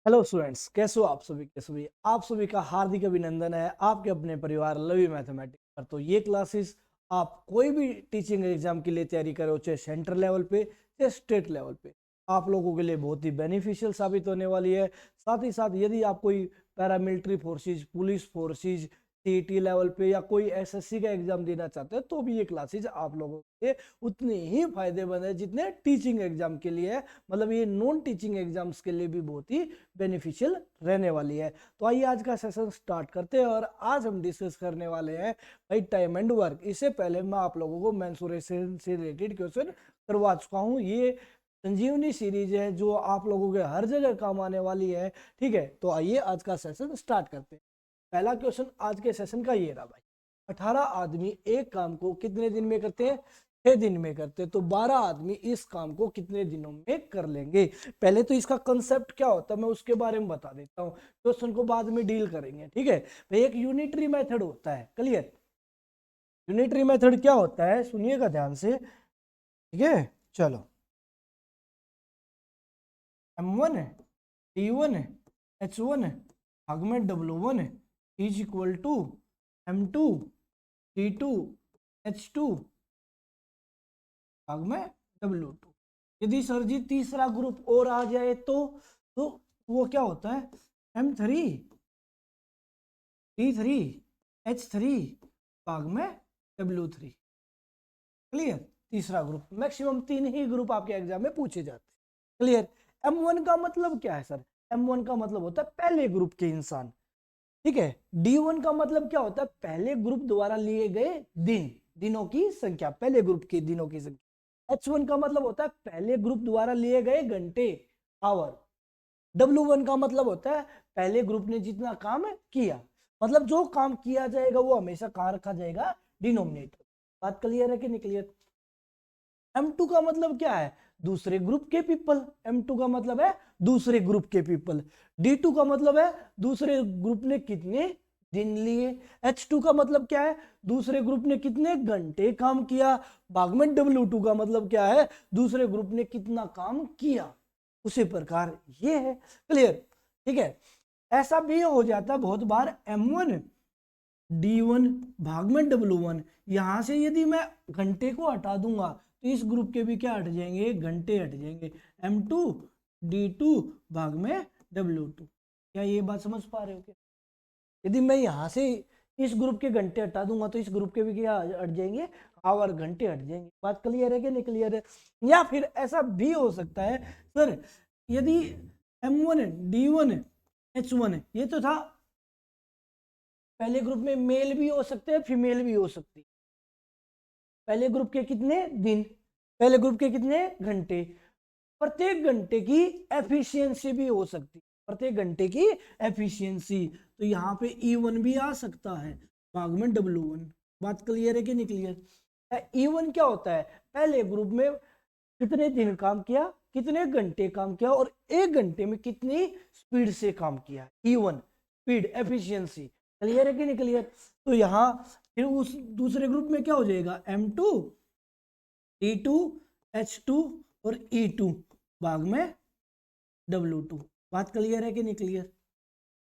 Hello students, कैसे हो आप सभी के सभी। आप सभी का हार्दिक अभिनंदन है आपके अपने परिवार लवी मैथमेटिक्स पर। तो ये क्लासेस आप कोई भी टीचिंग एग्जाम के लिए तैयारी करो, चाहे सेंट्रल लेवल पे या स्टेट लेवल पे, आप लोगों के लिए बहुत ही बेनिफिशियल साबित होने वाली है। साथ ही साथ यदि आप कोई paramilitary forces, police forces, CET level पे या कोई एसएससी का एग्जाम देना चाहते हैं तो भी ये क्लासेज आप लोगों के उतने ही फायदेमंद है जितने टीचिंग एग्जाम के लिए है। मतलब ये नॉन टीचिंग एग्जाम्स के लिए भी बहुत ही बेनिफिशियल रहने वाली है। तो आइए आज का सेशन स्टार्ट करते हैं और आज हम डिस्कस करने वाले हैं भाई टाइम एंड वर्क। इससे पहले मैं आप लोगों को मेंसुरेशन से रिलेटेड क्वेश्चन करवा चुका हूँ। ये संजीवनी सीरीज है जो आप लोगों के हर जगह काम आने वाली है। ठीक है, तो आइए आज का सेशन स्टार्ट करते हैं। पहला क्वेश्चन आज के सेशन का ये रहा भाई, 18 आदमी एक काम को कितने दिन में करते हैं? 6 दिन में करते हैं। तो 12 आदमी इस काम को कितने दिनों में कर लेंगे? पहले तो इसका कंसेप्ट क्या होता है मैं उसके बारे में बता देता हूँ, क्वेश्चन को बाद में डील करेंगे। ठीक है भाई, एक यूनिटरी मेथड होता है, क्लियर। यूनिटरी मेथड क्या होता है सुनिएगा ध्यान से, ठीक है। चलो, M1 T1 H1 भाग में W1 is equal to M2 T2 H2 भाग में W2। यदि सर जी तीसरा ग्रुप और आ जाए तो वो क्या होता है? M3 T3 H3 भाग में W3। क्लियर। तीसरा ग्रुप, मैक्सिमम 3 ही ग्रुप आपके एग्जाम में पूछे जाते हैं। क्लियर। M1 का मतलब क्या है सर? M1 का मतलब होता है पहले ग्रुप के इंसान। ठीक है। D1 का मतलब क्या होता है? पहले ग्रुप द्वारा लिए गए दिनों की संख्या, पहले ग्रुप के दिनों की संख्या। H1 का मतलब होता है पहले ग्रुप द्वारा लिए गए घंटे, आवर। W1 का मतलब होता है पहले ग्रुप ने जितना काम किया। मतलब जो काम किया जाएगा वो हमेशा कहाँ रखा जाएगा? डिनोमिनेटर। बात क्लियर है कि नहीं क्लियर? M2 का मतलब क्या है? दूसरे ग्रुप के पीपल। M2 का मतलब है दूसरे ग्रुप के पीपल। D2 का मतलब है दूसरे ग्रुप ने कितने दिन लिए। H2 का मतलब क्या है? दूसरे ग्रुप ने कितने घंटे काम किया। भाग में W2 का मतलब क्या है? दूसरे ग्रुप ने कितना काम किया। उसी प्रकार ये है। क्लियर। ठीक है। ऐसा भी हो जाता बहुत बार M1 D1 भाग में W1, यहां से यदि मैं घंटे को हटा दूंगा तो इस ग्रुप के भी क्या हट जाएंगे? घंटे हट जाएंगे। M2 D2 भाग में W2। क्या ये बात समझ पा रहे हो क्या? यदि मैं यहां से इस ग्रुप के घंटे हटा दूंगा तो इस ग्रुप के भी क्या हट जाएंगे? आवर, घंटे हट जाएंगे। बात क्लियर है कि नहीं क्लियर है? या फिर ऐसा भी हो सकता है सर, यदि M1 D1 H1 ये तो था पहले ग्रुप में, मेल भी हो सकते हैं फीमेल भी हो सकती है। पहले ग्रुप के कितने दिन, पहले ग्रुप के कितने घंटे, प्रत्येक घंटे की एफिशिएंसी भी हो सकती है, प्रत्येक घंटे की एफिशिएंसी। तो यहाँ पे E1 भी आ सकता है भाग में W1। बात क्लियर है कि नहीं क्लियर? E1 क्या होता है? पहले ग्रुप में कितने दिन काम किया, कितने घंटे काम किया और एक घंटे में कितनी स्पीड से काम किया। E1 speed, efficiency. क्लियर है कि नहीं क्लियर? तो यहाँ फिर उस दूसरे ग्रुप में क्या हो जाएगा? M2 T2 H2 और E2 भाग में W2। बात क्लियर है कि नहीं क्लियर?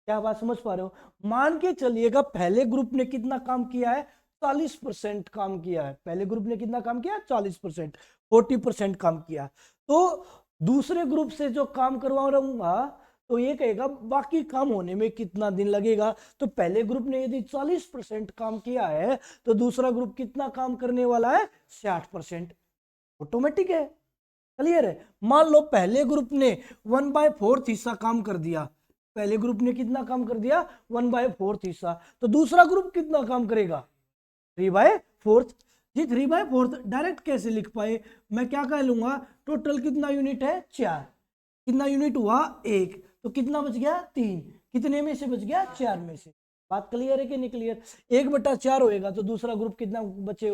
क्या बात समझ पा रहे हो? मान के चलिएगा पहले ग्रुप ने कितना काम किया है? 40% काम किया है। पहले ग्रुप ने कितना काम किया? 40%, 40% काम किया। तो दूसरे ग्रुप से जो काम करवा रहूंगा तो ये कहेगा बाकी काम होने में कितना दिन लगेगा। तो पहले ग्रुप ने यदि 40% काम किया है तो दूसरा ग्रुप कितना काम करने वाला है? 60%। ऑटोमेटिक है। क्लियर है। मान लो पहले ग्रुप ने 1/4 हिस्सा काम कर दिया, पहले ग्रुप ने कितना काम कर दिया? 1/4 हिस्सा। तो दूसरा ग्रुप कितना काम करेगा? 3/4। जी 3/4 डायरेक्ट कैसे लिख पाए? मैं क्या कह लूंगा, टोटल कितना यूनिट है? 4। कितना यूनिट हुआ? 1। तो कितना बच गया? 3। कितने में से बच गया? 4 में से। बात क्लियर है कि नहीं क्लियर? 1/4 होएगा तो दूसरा ग्रुप कितना बचे?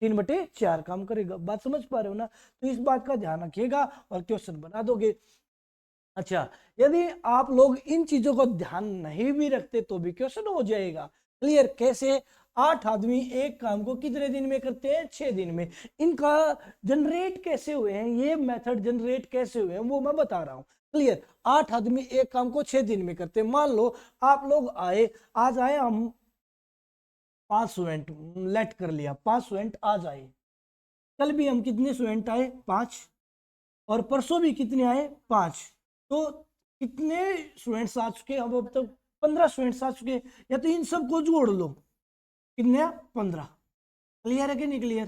3/4 काम करेगा। बात समझ पा रहे हो ना? तो इस बात का ध्यान रखिएगा और क्वेश्चन बना दोगे। अच्छा, यदि आप लोग इन चीजों को ध्यान नहीं भी रखते तो भी क्वेश्चन हो जाएगा। क्लियर? कैसे? 8 आदमी एक काम को कितने दिन में करते हैं? 6 दिन में। इनका जनरेट कैसे हुए हैं, ये मेथड जनरेट कैसे हुए हैं वो मैं बता रहा हूं। क्लियर? 8 आदमी एक काम को 6 दिन में करते हैं। मान लो आप लोग आए, आज आए हम 5 स्टूडेंट, लेट कर लिया 5 स्टूडेंट आज आए, कल भी हम कितने स्टूडेंट आए? 5, और परसों भी कितने आए? 5। तो कितने स्टूडेंट्स आ चुके? अब तक 15 स्टूडेंट्स आ चुके। या तो इन सबको जोड़ लो, कितने? 15। क्लियर है कि नहीं क्लियर?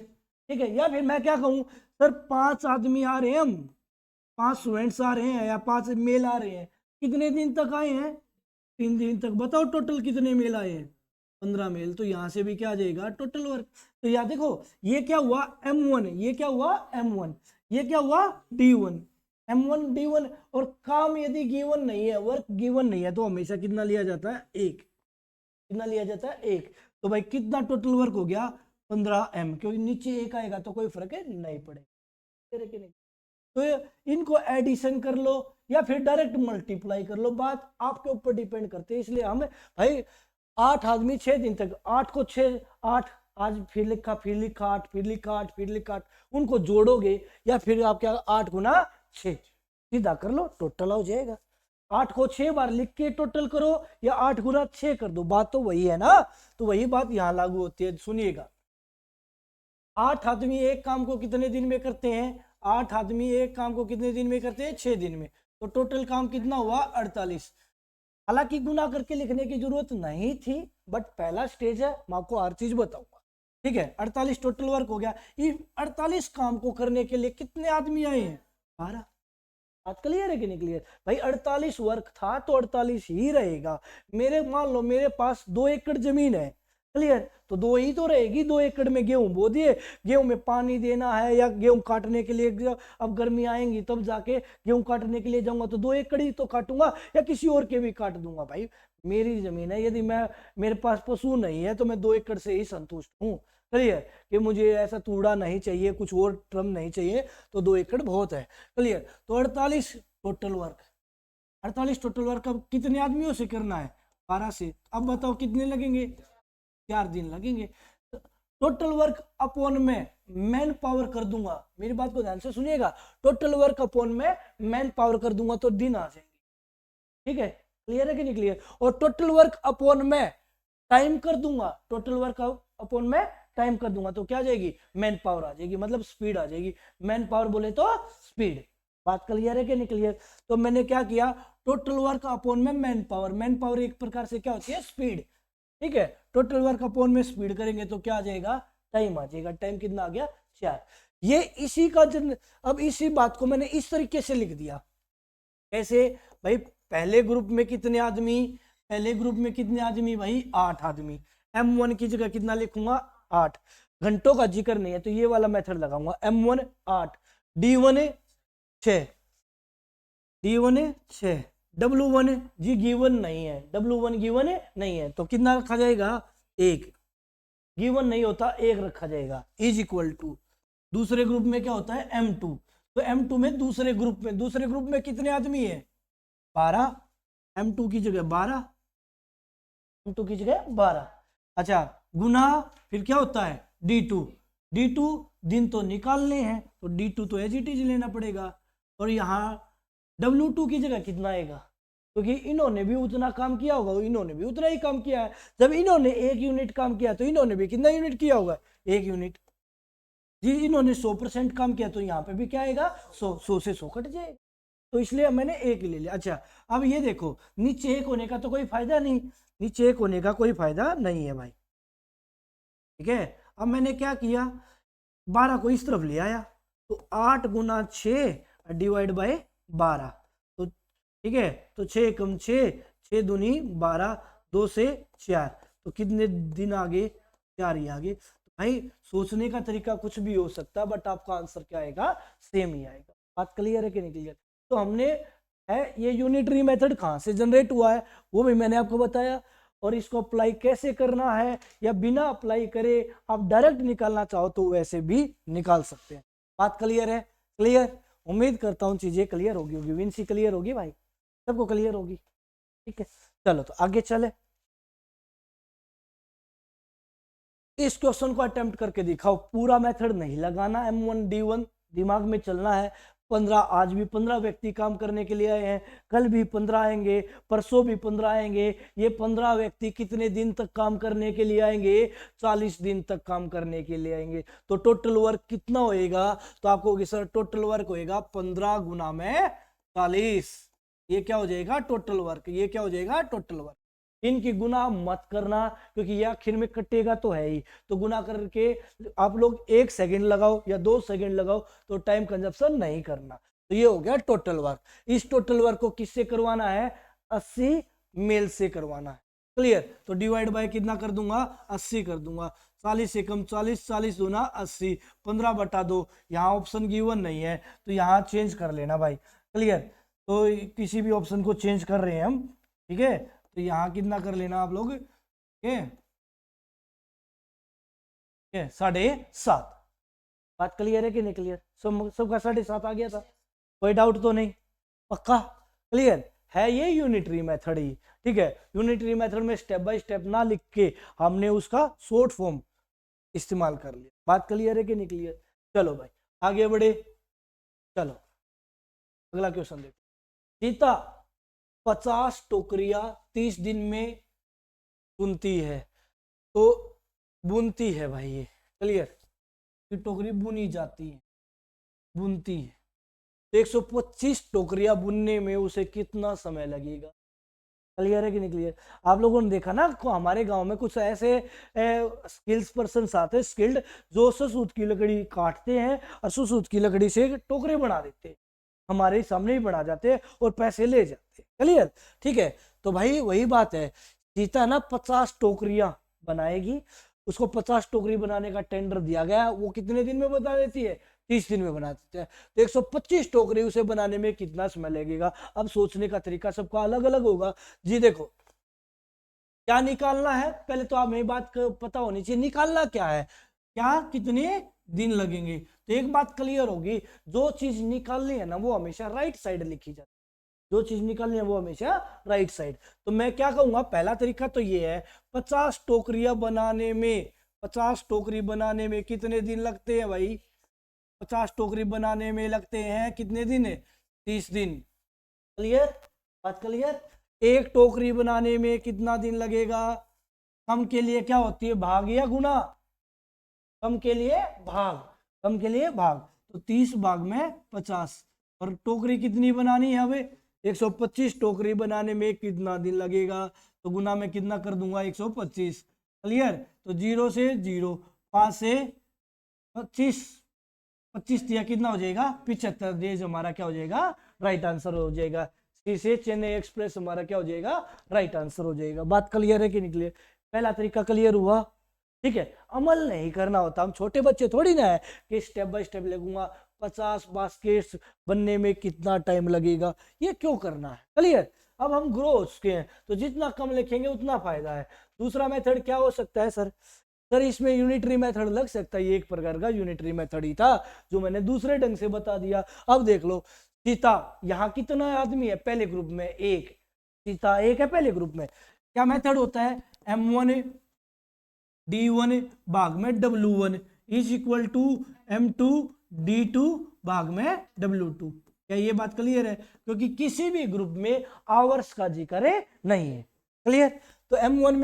ठीक है। या फिर मैं क्या कहूं, सर 5 आदमी आ रहे हैं, हम 5 स्टूडेंट्स आ रहे हैं या 5 मेल आ रहे हैं, कितने दिन तक आए हैं? 3 दिन तक। बताओ टोटल कितने मेल आए हैं? 15 मेल। तो यहां से भी क्या आ जाएगा? Total work. तो यार देखो, ये क्या हुआ? M1, ये क्या हुआ? M1, ये क्या हुआ? D1, M1 D1। और काम यदि गिवन नहीं है, वर्क गिवन नहीं है, तो हमेशा कितना लिया जाता है? 1। कितना लिया जाता है? 1। तो भाई कितना टोटल वर्क हो गया? 15M, क्योंकि नीचे 1 आएगा तो कोई फर्क नहीं पड़ेगा। तो इनको एडिशन कर लो या फिर डायरेक्ट मल्टीप्लाई कर लो, बात आपके ऊपर डिपेंड करती है। इसलिए हम भाई 8 आदमी 6 दिन तक, 8 को 6, 8 आज फिर लिखा, फिर लिखा 8, फिर लिखा 8, फिर लिखा 8, उनको जोड़ोगे या फिर आप क्या 8 गुना 6 सीधा कर लो, टोटल हो जाएगा। 8 को 6 बार लिख के टोटल करो या 8 गुना 6 कर दो, बात तो वही है ना। तो वही बात यहां लागू होती है। सुनिएगा, 8 आदमी एक काम को कितने दिन में करते हैं? 8 आदमी एक काम को कितने दिन में करते हैं? 6 दिन में। तो टोटल काम कितना हुआ? 48। हालांकि गुना करके लिखने की जरूरत नहीं थी, बट पहला स्टेज है, मैं आपको हर चीज बताऊंगा। ठीक है, 48 टोटल वर्क हो गया। ये 48 काम को करने के लिए कितने आदमी आए हैं? 12। बात क्लियर है कि नहीं क्लियर? भाई 48 वर्क था तो 48 ही रहेगा। मेरे मान लो मेरे पास 2 एकड़ जमीन है, क्लियर? तो 2 ही तो रहेगी। 2 एकड़ में गेहूं बो दिए, गेहूं में पानी देना है या गेहूं काटने के लिए, अब गर्मी आएंगी तब जाके गेहूं काटने के लिए जाऊंगा तो 2 एकड़ ही तो काटूंगा या किसी और के भी काट दूंगा। भाई मेरी जमीन है, यदि मेरे पास पशु नहीं है तो मैं 2 एकड़ से ही संतुष्ट हूँ। क्लियर? कि मुझे ऐसा तूड़ा नहीं चाहिए, कुछ और ट्रम नहीं चाहिए, तो 2 एकड़ बहुत है। क्लियर? तो 48 टोटल वर्क, 48 टोटल वर्क अब कितने आदमियों से करना है? 12 से। अब बताओ कितने लगेंगे? 4 दिन लगेंगे। टोटल वर्क अपॉन में मैन पावर कर दूंगा, मेरी बात को ध्यान से सुनिएगा, टोटल वर्क अपॉन में मैन पावर कर दूंगा तो दिन आ जाएंगे। ठीक है, क्लियर है कि नहीं क्लियर? और टोटल वर्क अपॉन में टाइम कर दूंगा, टोटल वर्क अपॉन में टाइम कर दूंगा तो क्या आ जाएगी? मैन पावर आ जाएगी, मतलब स्पीड आ जाएगी। मैन पावर बोले तो स्पीड। बात क्लियर है कि नहीं क्लियर? तो मैंने क्या किया, टोटल वर्क अपॉन में मैन पावर, मैन पावर एक प्रकार से क्या होती है? स्पीड। ठीक है, टोटल वर्क अपॉन में स्पीड करेंगे तो क्या आ जाएगा? टाइम आ जाएगा। टाइम कितना आ गया? 4। ये इसी का अब इसी बात को मैंने इस तरीके से लिख दिया। कैसे भाई? पहले ग्रुप में कितने आदमी? पहले ग्रुप में कितने आदमी भाई? 8 आदमी। M1 की जगह कितना लिखूंगा? 8। घंटों का जिक्र नहीं है तो ये वाला मेथड लगाऊंगा। M1 8, D1 6, D1 6, W1 जी गिवन नहीं है, W1 गिवन नहीं है तो कितना रखा जाएगा? 1। गिवन नहीं होता 1 रखा जाएगा, इज इक्वल टू। दूसरे ग्रुप में क्या होता है? M2। तो M2 में दूसरे ग्रुप में कितने आदमी है? 12। M2 की जगह 12, M2 की जगह 12। अच्छा, गुना फिर क्या होता है? D2। D2 दिन तो निकालने हैं तो D2 तो एज इट इज लेना पड़ेगा। और यहाँ W2 की जगह कितना आएगा? क्योंकि इन्होंने भी उतना काम किया होगा, इन्होंने भी उतना ही काम किया है। जब इन्होंने 1 यूनिट काम किया तो इन्होंने भी कितना यूनिट किया होगा? 1 यूनिट। जी इन्होंने 100% काम किया तो यहाँ पे भी क्या आएगा? 100 से 100 कट जाएगा। तो इसलिए मैंने 1 ले लिया। अच्छा, अब ये देखो, नीचे 1 होने का तो कोई फायदा नहीं, नीचे 1 होने का कोई फायदा नहीं है भाई। ठीक है, अब मैंने क्या किया, 12 को इस तरफ ले आया तो 8 गुना 6 डिवाइड बाय 12। तो ठीक है, तो 6 कम 6, 6 दूनी 12, 2 से 4, तो कितने दिन आगे? 4 ही आगे। तो भाई सोचने का तरीका कुछ भी हो सकता है बट आपका आंसर क्या आएगा? सेम ही आएगा। बात क्लियर है कि नहीं क्लियर? तो हमने है ये यूनिटरी मेथड कहाँ से जनरेट हुआ है वो भी मैंने आपको बताया, और इसको अप्लाई कैसे करना है या बिना अप्लाई करे आप डायरेक्ट निकालना चाहो तो वैसे भी निकाल सकते हैं। बात क्लियर है? क्लियर? उम्मीद करता हूँ चीजें क्लियर होगी विंसी क्लियर होगी भाई, सबको क्लियर होगी। ठीक है, चलो तो आगे चले। इस क्वेश्चन को अटेम्प्ट करके दिखाओ, पूरा मेथड नहीं लगाना, M1D1 दिमाग में चलना है। 15 आज भी 15 व्यक्ति काम करने के लिए आए हैं, कल भी 15 आएंगे, परसों भी 15 आएंगे। ये 15 व्यक्ति कितने दिन तक काम करने के लिए आएंगे? 40 दिन तक काम करने के लिए आएंगे। तो टोटल वर्क कितना होएगा? तो आपको सर टोटल वर्क होएगा 15 गुना में 40। ये क्या हो जाएगा? Total work. ये क्या हो जाएगा? Total work. इनकी गुना मत करना, क्योंकि ये आखिर में कटेगा तो है ही। तो गुना करके आप लोग 1 सेकंड लगाओ या 2 सेकंड लगाओ, तो टाइम कंजप्शन नहीं करना। तो ये हो गया टोटल वर्क। इस टोटल वर्क को किससे करवाना है? 80 मेल से करवाना है। क्लियर? तो डिवाइड बाय कितना कर दूंगा? 80 कर दूंगा। 40 से कम 40, 40 दूना 80, 15/2। यहाँ ऑप्शन गिवन नहीं है तो यहाँ चेंज कर लेना भाई। क्लियर? तो किसी भी ऑप्शन को चेंज कर रहे हैं हम, ठीक है? तो यहाँ कितना कर लेना आप लोग? ठीक है, 7.5। बात क्लियर है कि नहीं क्लियर? सबका 7.5 आ गया था, कोई डाउट तो नहीं? पक्का? क्लियर है? ये यूनिटरी मेथड ही, ठीक है। यूनिटरी मेथड में स्टेप बाय स्टेप ना लिख के हमने उसका शॉर्ट फॉर्म इस्तेमाल कर लिया। बात क्लियर है कि नहीं क्लियर? चलो भाई आगे बढ़े। चलो अगला क्वेश्चन देखो। सीता 50 टोकरियां 30 दिन में बुनती है। तो बुनती है भाई, ये क्लियर? टोकरी बुनी जाती है, बुनती है। तो 125 टोकरियां बुनने में उसे कितना समय लगेगा? क्लियर है कि नहीं क्लियर? आप लोगों ने देखा ना, हमारे गांव में कुछ ऐसे स्किल्स पर्सन आते हैं, स्किल्ड, जो सूत की लकड़ी काटते हैं और सूत की लकड़ी से टोकरे बना देते हैं, हमारे सामने ही बना जाते हैं और पैसे ले जाते हैं। क्लियर? ठीक है। तो भाई वही बात है, सीता ना 50 टोकरियां बनाएगी, उसको 50 टोकरी बनाने का टेंडर दिया गया, वो कितने दिन में बना देती है? 30 दिन में बना देते हैं। तो 125 टोकरी उसे बनाने में कितना समय लगेगा? अब सोचने का तरीका सबका अलग अलग होगा जी। देखो क्या निकालना है, पहले तो आप मेरी बात पता होनी चाहिए, निकालना क्या है, क्या कितने दिन लगेंगे। तो एक बात क्लियर होगी, जो चीज निकालनी है ना वो हमेशा राइट साइड लिखी जाती है। जो चीज निकालनी है वो हमेशा राइट साइड। तो मैं क्या कहूंगा, पहला तरीका तो ये है, 50 टोकरियां बनाने में, 50 टोकरी बनाने में कितने दिन लगते हैं भाई? 50 टोकरी बनाने में लगते हैं कितने दिन? 30 दिन। क्लियर? बात क्लियर? एक टोकरी बनाने में कितना दिन लगेगा? कम के लिए क्या होती है, भाग या गुना? कम के लिए भाग, कम के लिए भाग। तो 30 भाग में 50, और टोकरी कितनी बनानी है हमें? 125 टोकरी बनाने में कितना दिन लगेगा? तो गुना में कितना कर दूंगा? 125। क्लियर? तो 0 से 0, 5 से 25, 25 दिया कितना हो जाएगा? 75 डेज हमारा क्या हो जाएगा? राइट आंसर हो जाएगा। सी से चेन्नई एक्सप्रेस हमारा क्या हो जाएगा? राइट आंसर हो जाएगा। बात क्लियर है कि नहीं क्लियर? पहला तरीका क्लियर हुआ, ठीक है। अमल नहीं करना होता, हम छोटे बच्चे थोड़ी ना है कि स्टेप बाय स्टेप लगूंगा 50 बास्केट्स बनने में कितना टाइम लगेगा, ये क्यों करना है? क्लियर? अब हम ग्रो हो चुके हैं, तो जितना कम लिखेंगे उतना फायदा है। दूसरा मेथड क्या हो सकता है सर? सर इसमें यूनिटरी मेथड लग सकता है, ये एक प्रकार का यूनिटरी मेथड ही था जो मैंने दूसरे ढंग से बता दिया। अब देख लो, सीता यहाँ कितना आदमी है? पहले ग्रुप में 1, सीता 1 है पहले ग्रुप में। क्या मेथड होता है? M1 D1 भाग में W1 is equal to M2 D2 भाग में W2। क्या ये बात क्लियर है? क्योंकि किसी भी ग्रुप में आवर्स का जिक्र नहीं है। क्लियर? तो M1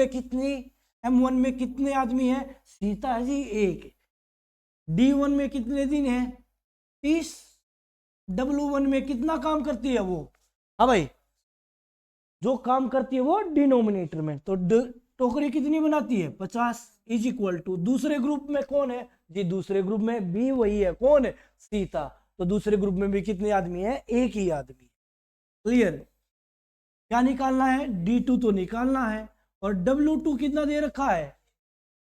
में कितने आदमी है? सीता जी 1। D1 में कितने दिन है? 30। W1 में कितना काम करती है वो? हाँ भाई, जो काम करती है वो डिनोमिनेटर में, तो टोकरी कितनी बनाती है? 50 इज इक्वल टू, दूसरे ग्रुप में कौन है जी? दूसरे ग्रुप में भी वही है, कौन है? सीता। तो दूसरे ग्रुप में भी कितने आदमी है? 1 ही आदमी। क्लियर? क्या निकालना है? D2 तो निकालना है, और W2 कितना दे रखा है?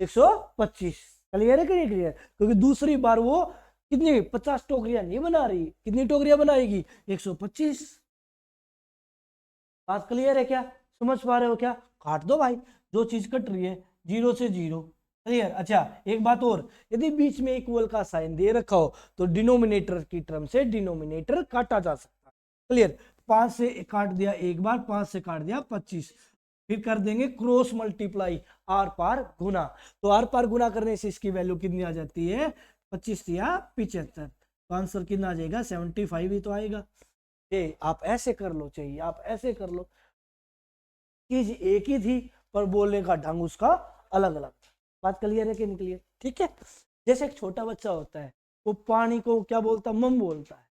125। क्लियर है कि नहीं क्लियर? क्योंकि दूसरी बार वो कितनी 50 टोकरियां नहीं बना रही, कितनी टोकरियां बनाएगी? 125। बात क्लियर है क्या? समझ पा रहे हो क्या? काट दो भाई, जो चीज कट रही है 0 से 0। क्लियर? अच्छा एक बात और, यदि बीच में इक्वल का साइन दे रखा हो तो डिनोमिनेटर की टर्म से डिनोमिनेटर काटा जा सकता है। क्लियर? 5 से काट दिया एक बार, 5 से काट दिया 25, फिर कर देंगे क्रॉस मल्टीप्लाई, आर पार गुना। तो आर पार गुना करने से इसकी वैल्यू कितनी आ जाती है, 25 या 75। तो आंसर कितना आ जाएगा, 75 ही तो आएगा। आप ऐसे कर लो, चाहिए आप ऐसे कर लो, चीज एक ही थी पर बोलने का ढंग उसका अलग अलग। बात क्लियर है कि नहीं क्लियर? ठीक है। जैसे एक छोटा बच्चा होता है, वो पानी को क्या बोलता है, मम बोलता है,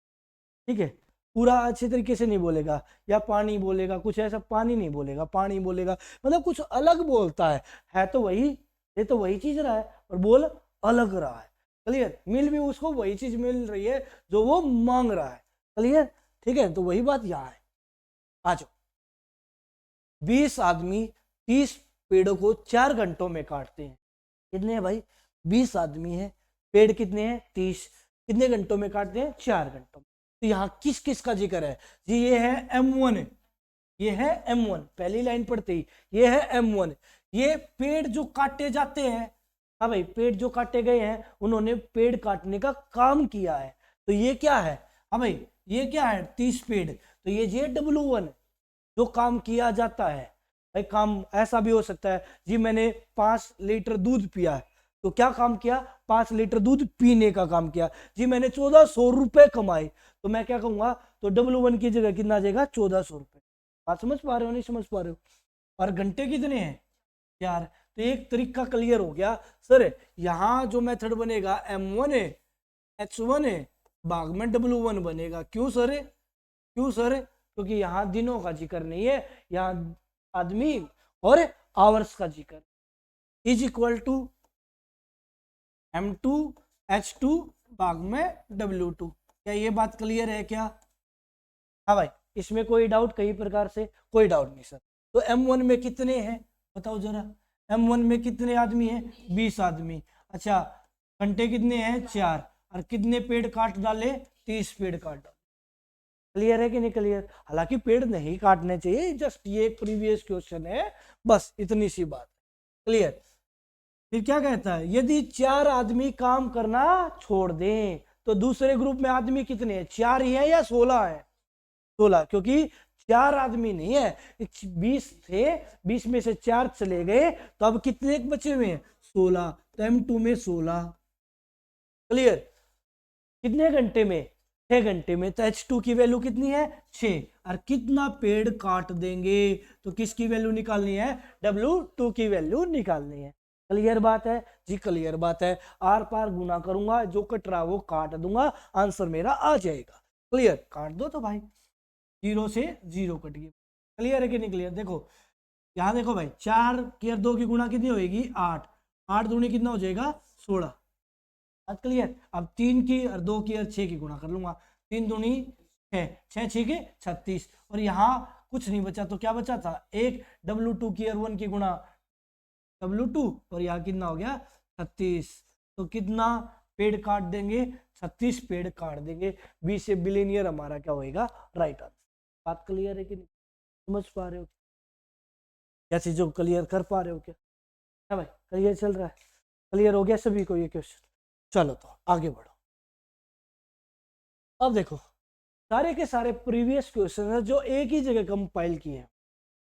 ठीक है, पूरा अच्छे तरीके से नहीं बोलेगा, या पानी बोलेगा, कुछ ऐसा पानी नहीं बोलेगा, पानी बोलेगा, मतलब कुछ अलग बोलता है तो वही, ये तो वही चीज रहा है और बोल अलग रहा है। क्लियर? मिल भी उसको वही चीज मिल रही है जो वो मांग रहा है। क्लियर? ठीक है, तो वही बात यहाँ है। आ जाओ। 20 आदमी 30 पेड़ों को 4 घंटों में काटते हैं। कितने हैं भाई? 20 आदमी है, पेड़ कितने हैं, 30, कितने घंटों में काटते हैं, 4 घंटों में। तो यहाँ किस किस का जिक्र है जी? ये है M1, ये है M1, पहली लाइन पढ़ते ही ये है M1। ये पेड़ जो काटे जाते हैं, हाँ भाई, पेड़ जो काटे गए हैं उन्होंने पेड़ काटने का काम किया है, तो ये क्या है, हाँ भाई ये क्या है, 30 पेड़। तो ये W1 जो काम किया जाता है। भाई काम ऐसा भी हो सकता है जी, मैंने 5 लीटर दूध पिया है, तो क्या काम किया, 5 लीटर दूध पीने का काम किया जी। मैंने 1400 रुपए कमाए, तो मैं क्या कहूंगा, तो W1 की जगह कितना आ जाएगा, 1400 रुपए। बात समझ पा रहे हो, नहीं समझ पा रहे हो? और घंटे कितने हैं यार? तो एक तरीका क्लियर हो गया सर। यहाँ जो मेथड बनेगा M1 है, H1 है, भाग में W1 बनेगा। क्यों सर? क्यों सर? क्योंकि यहाँ दिनों का जिक्र नहीं है, यहाँ आदमी और आवर्स का जिक्र। Is equal to M2 H2 भाग में W2। क्या ये बात क्लियर है क्या? हाँ भाई, इसमें कोई डाउट कई प्रकार से? कोई डाउट नहीं सर। तो M1 में कितने हैं बताओ जरा, M1 में कितने आदमी हैं, 20 आदमी। अच्छा, घंटे कितने हैं, 4, और कितने पेड़ काट डाले, 30 पेड़ काट डाले। क्लियर है कि नहीं क्लियर? हालांकि पेड़ नहीं काटने चाहिए, जस्ट ये एक प्रीवियस क्वेश्चन है, बस इतनी सी बात। क्लियर? फिर क्या कहता है, यदि 4 आदमी काम करना छोड़ दें तो दूसरे ग्रुप में आदमी कितने हैं, 4 ही है या 16 है? 16, क्योंकि 4 आदमी नहीं है, 20 थे, 20 में से 4 चले गए, तो अब कितने बचे हुए हैं, 16। तो M2 में 16। क्लियर? कितने घंटे में, 6 घंटे में। तो H2 की वैल्यू कितनी है, 6। और कितना पेड़ काट देंगे, तो किसकी वैल्यू निकालनी है, W2 की वैल्यू निकालनी है। क्लियर बात है जी? क्लियर बात है। आर पार गुना करूंगा, जो कट रहा वो काट दूंगा, आंसर मेरा आ जाएगा। क्लियर? काट दो तो भाई, 0 से 0 कट गया। क्लियर है कि नहीं क्लियर? देखो यहाँ देखो भाई, 4 की और 2 की गुणा कितनी होगी, 8, 8 दूनी कितना हो जाएगा, 16। क्लियर? अब 3 की और 2 की और 6 की गुणा कर लूंगा, 3 दूनी 6, 6 6 के 36, और यहाँ कुछ नहीं बचा, तो क्या बचा था, एक W2 की और 1 की गुणा W2, और यहाँ कितना हो गया, 36। तो कितना पेड़ काट देंगे, 36 पेड़ काट देंगे। 20 से बिलियनियर हमारा क्या होएगा, राइट आंसर। बात क्लियर है कि नहीं, समझ पा रहे हो क्या चीजों को क्लियर कर पा रहे हो क्या? है भाई, क्लियर चल रहा है? क्लियर हो गया सभी को ये क्वेश्चन? चलो तो आगे बढ़ो। अब देखो, सारे के सारे प्रीवियस क्वेश्चन है जो एक ही जगह कंपाइल किए हैं।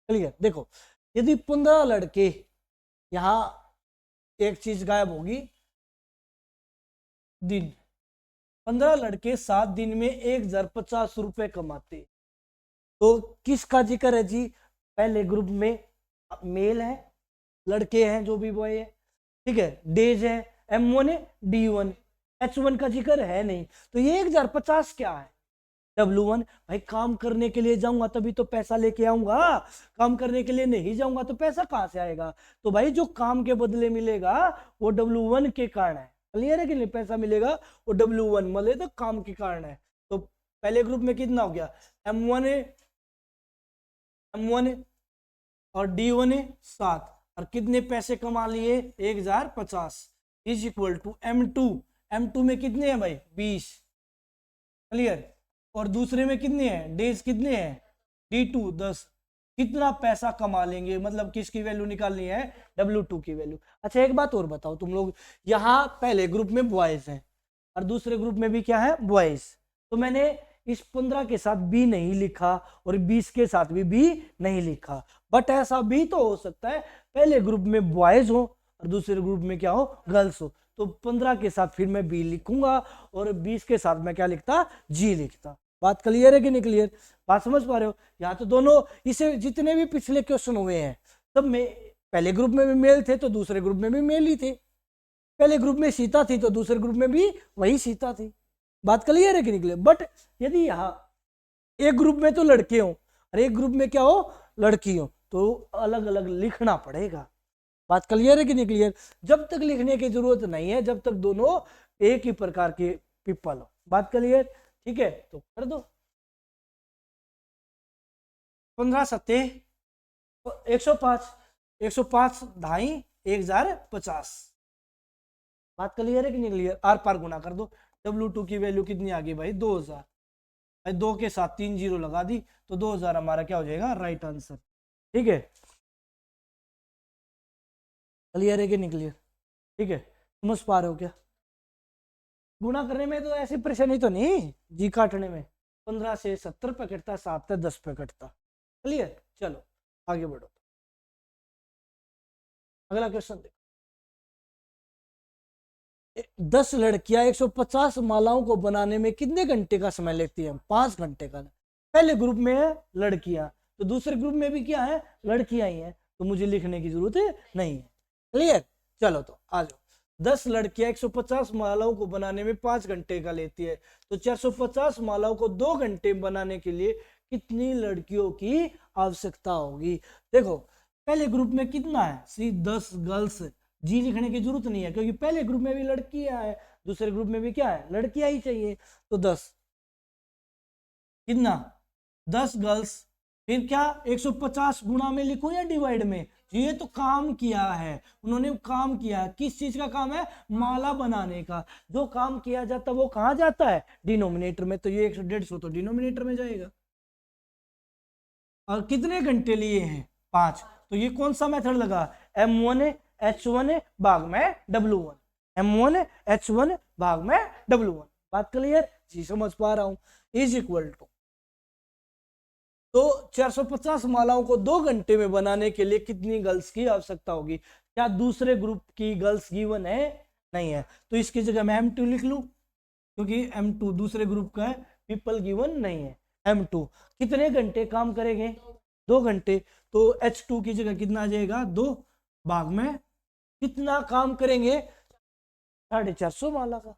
क्लियर? देखो, यदि 15 लड़के, यहां एक चीज गायब होगी, दिन, 15 लड़के 7 दिन में 1050 रुपए कमाते, तो किसका जिक्र है जी? पहले ग्रुप में मेल है, लड़के हैं जो भी बॉय है, ठीक है, डेज है, M1 है, D1, H1 का जिक्र है नहीं। तो ये 1050 क्या है, W1। भाई काम करने के लिए जाऊंगा तभी तो पैसा लेके आऊंगा, काम करने के लिए नहीं जाऊंगा तो पैसा कहां से आएगा? तो भाई जो काम के बदले मिलेगा वो W1 के कारण है। क्लियर है कि नहीं? पैसा मिलेगा वो W1 मतलब तो काम के कारण है। तो पहले ग्रुप में कितना हो गया, M1 है, M1 है और D1 है 7, और कितने पैसे कमा लिए, 1050, is equal to M2। M2 में कितने हैं भाई, 20। क्लियर? और दूसरे में कितने हैं, डेज कितने हैं, D2 10। कितना पैसा कमा लेंगे, मतलब किसकी वैल्यू निकालनी है, W2 की वैल्यू। अच्छा एक बात और बताओ तुम लोग, यहाँ पहले ग्रुप में बॉयज हैं और दूसरे ग्रुप में भी क्या है, बॉयज। तो मैंने इस 15 के साथ बी नहीं लिखा और 20 के साथ भी बी नहीं लिखा, बट ऐसा भी तो हो सकता है पहले ग्रुप में बॉयज हो और दूसरे ग्रुप में क्या हो, गर्ल्स हो। तो 15 के साथ फिर मैं बी लिखूंगा और 20 के साथ मैं क्या लिखता, जी लिखता। बात क्लियर है कि नहीं क्लियर? बात समझ पा रहे हो? यहाँ तो दोनों, इसे जितने भी पिछले क्वेश्चन हुए हैं सब में पहले ग्रुप में भी मेल थे तो दूसरे ग्रुप में भी मेल ही थे, पहले ग्रुप में सीता थी तो दूसरे ग्रुप में भी वही सीता थी। बात क्लियर है कि नहीं क्लियर? बट यदि यहाँ एक ग्रुप में तो लड़के हो और एक ग्रुप में क्या हो, लड़की हो, तो अलग अलग लिखना पड़ेगा। बात क्लियर है कि नहीं क्लियर? जब तक लिखने की जरूरत नहीं है जब तक दोनों एक ही प्रकार के पीपल हो। बात क्लियर? ठीक है, तो कर दो। 15 सत्ते 105, 105 ढाई 1050। बात क्लियर है कि नहीं क्लियर? आर पार गुना कर दो। W2 की वैल्यू कितनी आ गई भाई, 2000। भाई 2 के साथ 3 जीरो लगा दी तो 2000 हमारा क्या हो जाएगा, राइट आंसर। ठीक है, क्लियर है कि नहीं क्लियर? ठीक है, समझ पा रहे हो क्या? गुणा करने में तो ऐसी परेशानी तो नहीं, जी काटने में 15 से 70 पे कटता, 7 से 10 पे कटता। क्लियर? चलो आगे बढ़ो, अगला क्वेश्चन देखो। 10 लड़कियां 150 मालाओं को बनाने में कितने घंटे का समय लेती हैं? 5 घंटे का। पहले ग्रुप में है लड़कियां तो दूसरे ग्रुप में भी क्या है, लड़कियां ही हैं, तो मुझे लिखने की जरूरत नहीं है। क्लियर? चलो तो आ जाओ। 10 लड़कियां 150 मालाओं को बनाने में 5 घंटे का लेती है, तो 450 मालाओं को 2 घंटे बनाने के लिए कितनी लड़कियों की आवश्यकता होगी? देखो पहले ग्रुप में कितना है, सी 10 गर्ल्स, जी लिखने की जरूरत नहीं है क्योंकि पहले ग्रुप में भी लड़कियां है दूसरे ग्रुप में भी क्या है, लड़कियां ही चाहिए। तो 10 कितना, 10 गर्ल्स, फिर क्या 150 गुणा में लिखूं या डिवाइड में? ये तो काम किया है, उन्होंने काम किया है। किस चीज का काम है, माला बनाने का। जो काम किया जाता है वो कहाँ जाता है, डिनोमिनेटर में, तो ये 150 तो डिनोमिनेटर में जाएगा। और कितने घंटे लिए हैं, 5, तो ये कौन सा मेथड लगा, M1 H1 भाग में W1, M1 H1 भाग में W1। बात क्लियर? जी समझ पा रहा हूं। इज इक्वल टू, तो 450 मालाओं को 2 घंटे में बनाने के लिए कितनी गर्ल्स की आवश्यकता होगी? क्या दूसरे ग्रुप की गर्ल्स गिवन है? नहीं है, तो इसकी जगह मैं M2 लिख लूं क्योंकि M2 दूसरे ग्रुप का है, पीपल गिवन नहीं है। M2 कितने घंटे काम करेंगे, 2 घंटे, तो H2 की जगह कितना आ जाएगा, 2 भाग में कितना काम करेंगे, 450 माला का।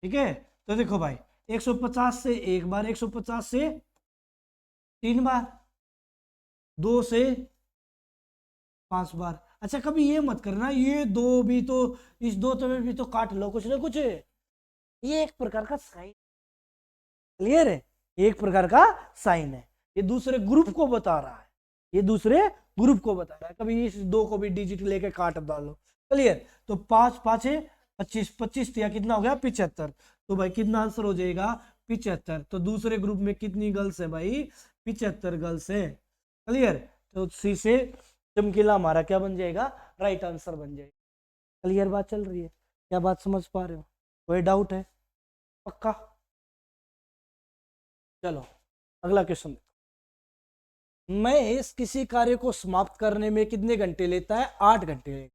ठीक है, तो देखो भाई 150 से एक बार, 150 से 3 बार, 2 से 5 बार। अच्छा कभी ये मत करना ये दो भी तो, इस दो तो में भी तो काट लो कुछ ना कुछ, ये एक प्रकार का साइन। क्लियर है? एक प्रकार का साइन है, ये दूसरे ग्रुप को बता रहा है, ये दूसरे ग्रुप को बता रहा है। कभी इस दो को भी डिजिट लेके काट डालो। क्लियर? तो 5 5 25, 25 या कितना हो गया, 75। तो भाई कितना आंसर हो जाएगा, 75। तो दूसरे ग्रुप में कितनी गर्ल्स है भाई, 75 गर्ल्स है। क्लियर? तो सी से चमकीला हमारा क्या बन जाएगा, राइट आंसर बन जाएगा। क्लियर बात चल रही है? क्या बात समझ पा रहे हो? कोई डाउट है? पक्का? चलो अगला क्वेश्चन। महेश किसी कार्य को समाप्त करने में कितने घंटे लेता है, 8 घंटे लेता है।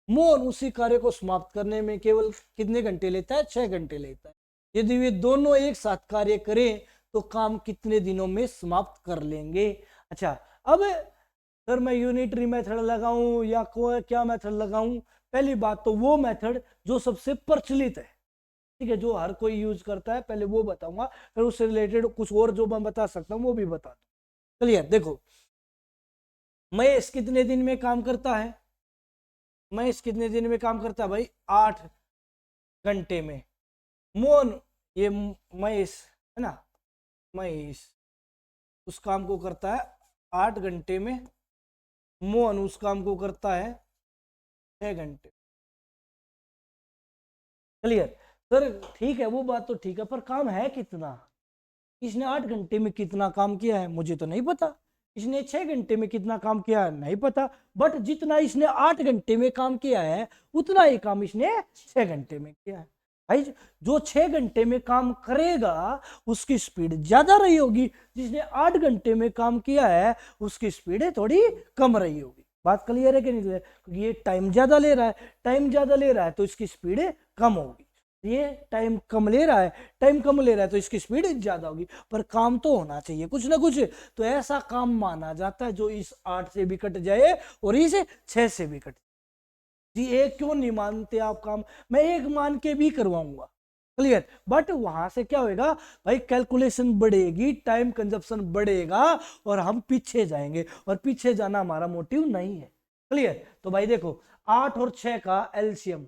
मोहन उसी कार्य को समाप्त करने में केवल कितने घंटे लेता है, 6 घंटे लेता है। यदि वे दोनों एक साथ कार्य करें तो काम कितने दिनों में समाप्त कर लेंगे? अच्छा अब सर मैं यूनिटरी मेथड लगाऊं या क्या मेथड लगाऊं? पहली बात तो वो मेथड जो सबसे प्रचलित है, ठीक है, जो हर कोई यूज करता है, पहले वो बताऊंगा, फिर उससे रिलेटेड कुछ और जो मैं बता सकता हूं वो भी बता दूं। क्लियर? देखो महेश कितने दिन में काम करता है, महेश कितने दिन में काम करता है भाई, 8 घंटे में। मोहन, ये महेश है ना, महेश उस काम को करता है 8 घंटे में, मोहन उस काम को करता है 6 घंटे। क्लियर? सर ठीक है वो बात तो ठीक है, पर काम है कितना, इसने 8 घंटे में कितना काम किया है मुझे तो नहीं पता, इसने 6 घंटे में कितना काम किया है नहीं पता, बट जितना इसने 8 घंटे में काम किया है उतना ही काम इसने 6 घंटे में किया है। भाई जो 6 घंटे में काम करेगा उसकी स्पीड ज्यादा रही होगी, जिसने 8 घंटे में काम किया है उसकी स्पीड थोड़ी कम रही होगी। बात क्लियर है कि नहीं क्लियर? क्योंकि ये टाइम ज्यादा ले रहा है, टाइम ज्यादा ले रहा है तो इसकी स्पीड कम होगी। ये टाइम कम ले रहा है, टाइम कम ले रहा है तो इसकी स्पीड ज्यादा होगी। पर काम तो होना चाहिए कुछ ना कुछ, तो ऐसा काम माना जाता है जो इस 8 से भी कट जाए और इस 6 से भी कट। जी एक क्यों नहीं मानते आप काम? मैं एक मान के भी करवाऊंगा, क्लियर। बट वहां से क्या होएगा भाई, कैलकुलेशन बढ़ेगी, टाइम कंजप्शन बढ़ेगा और हम पीछे जाएंगे, और पीछे जाना हमारा मोटिव नहीं है, क्लियर। तो भाई देखो 8 और 6 का एलसीएम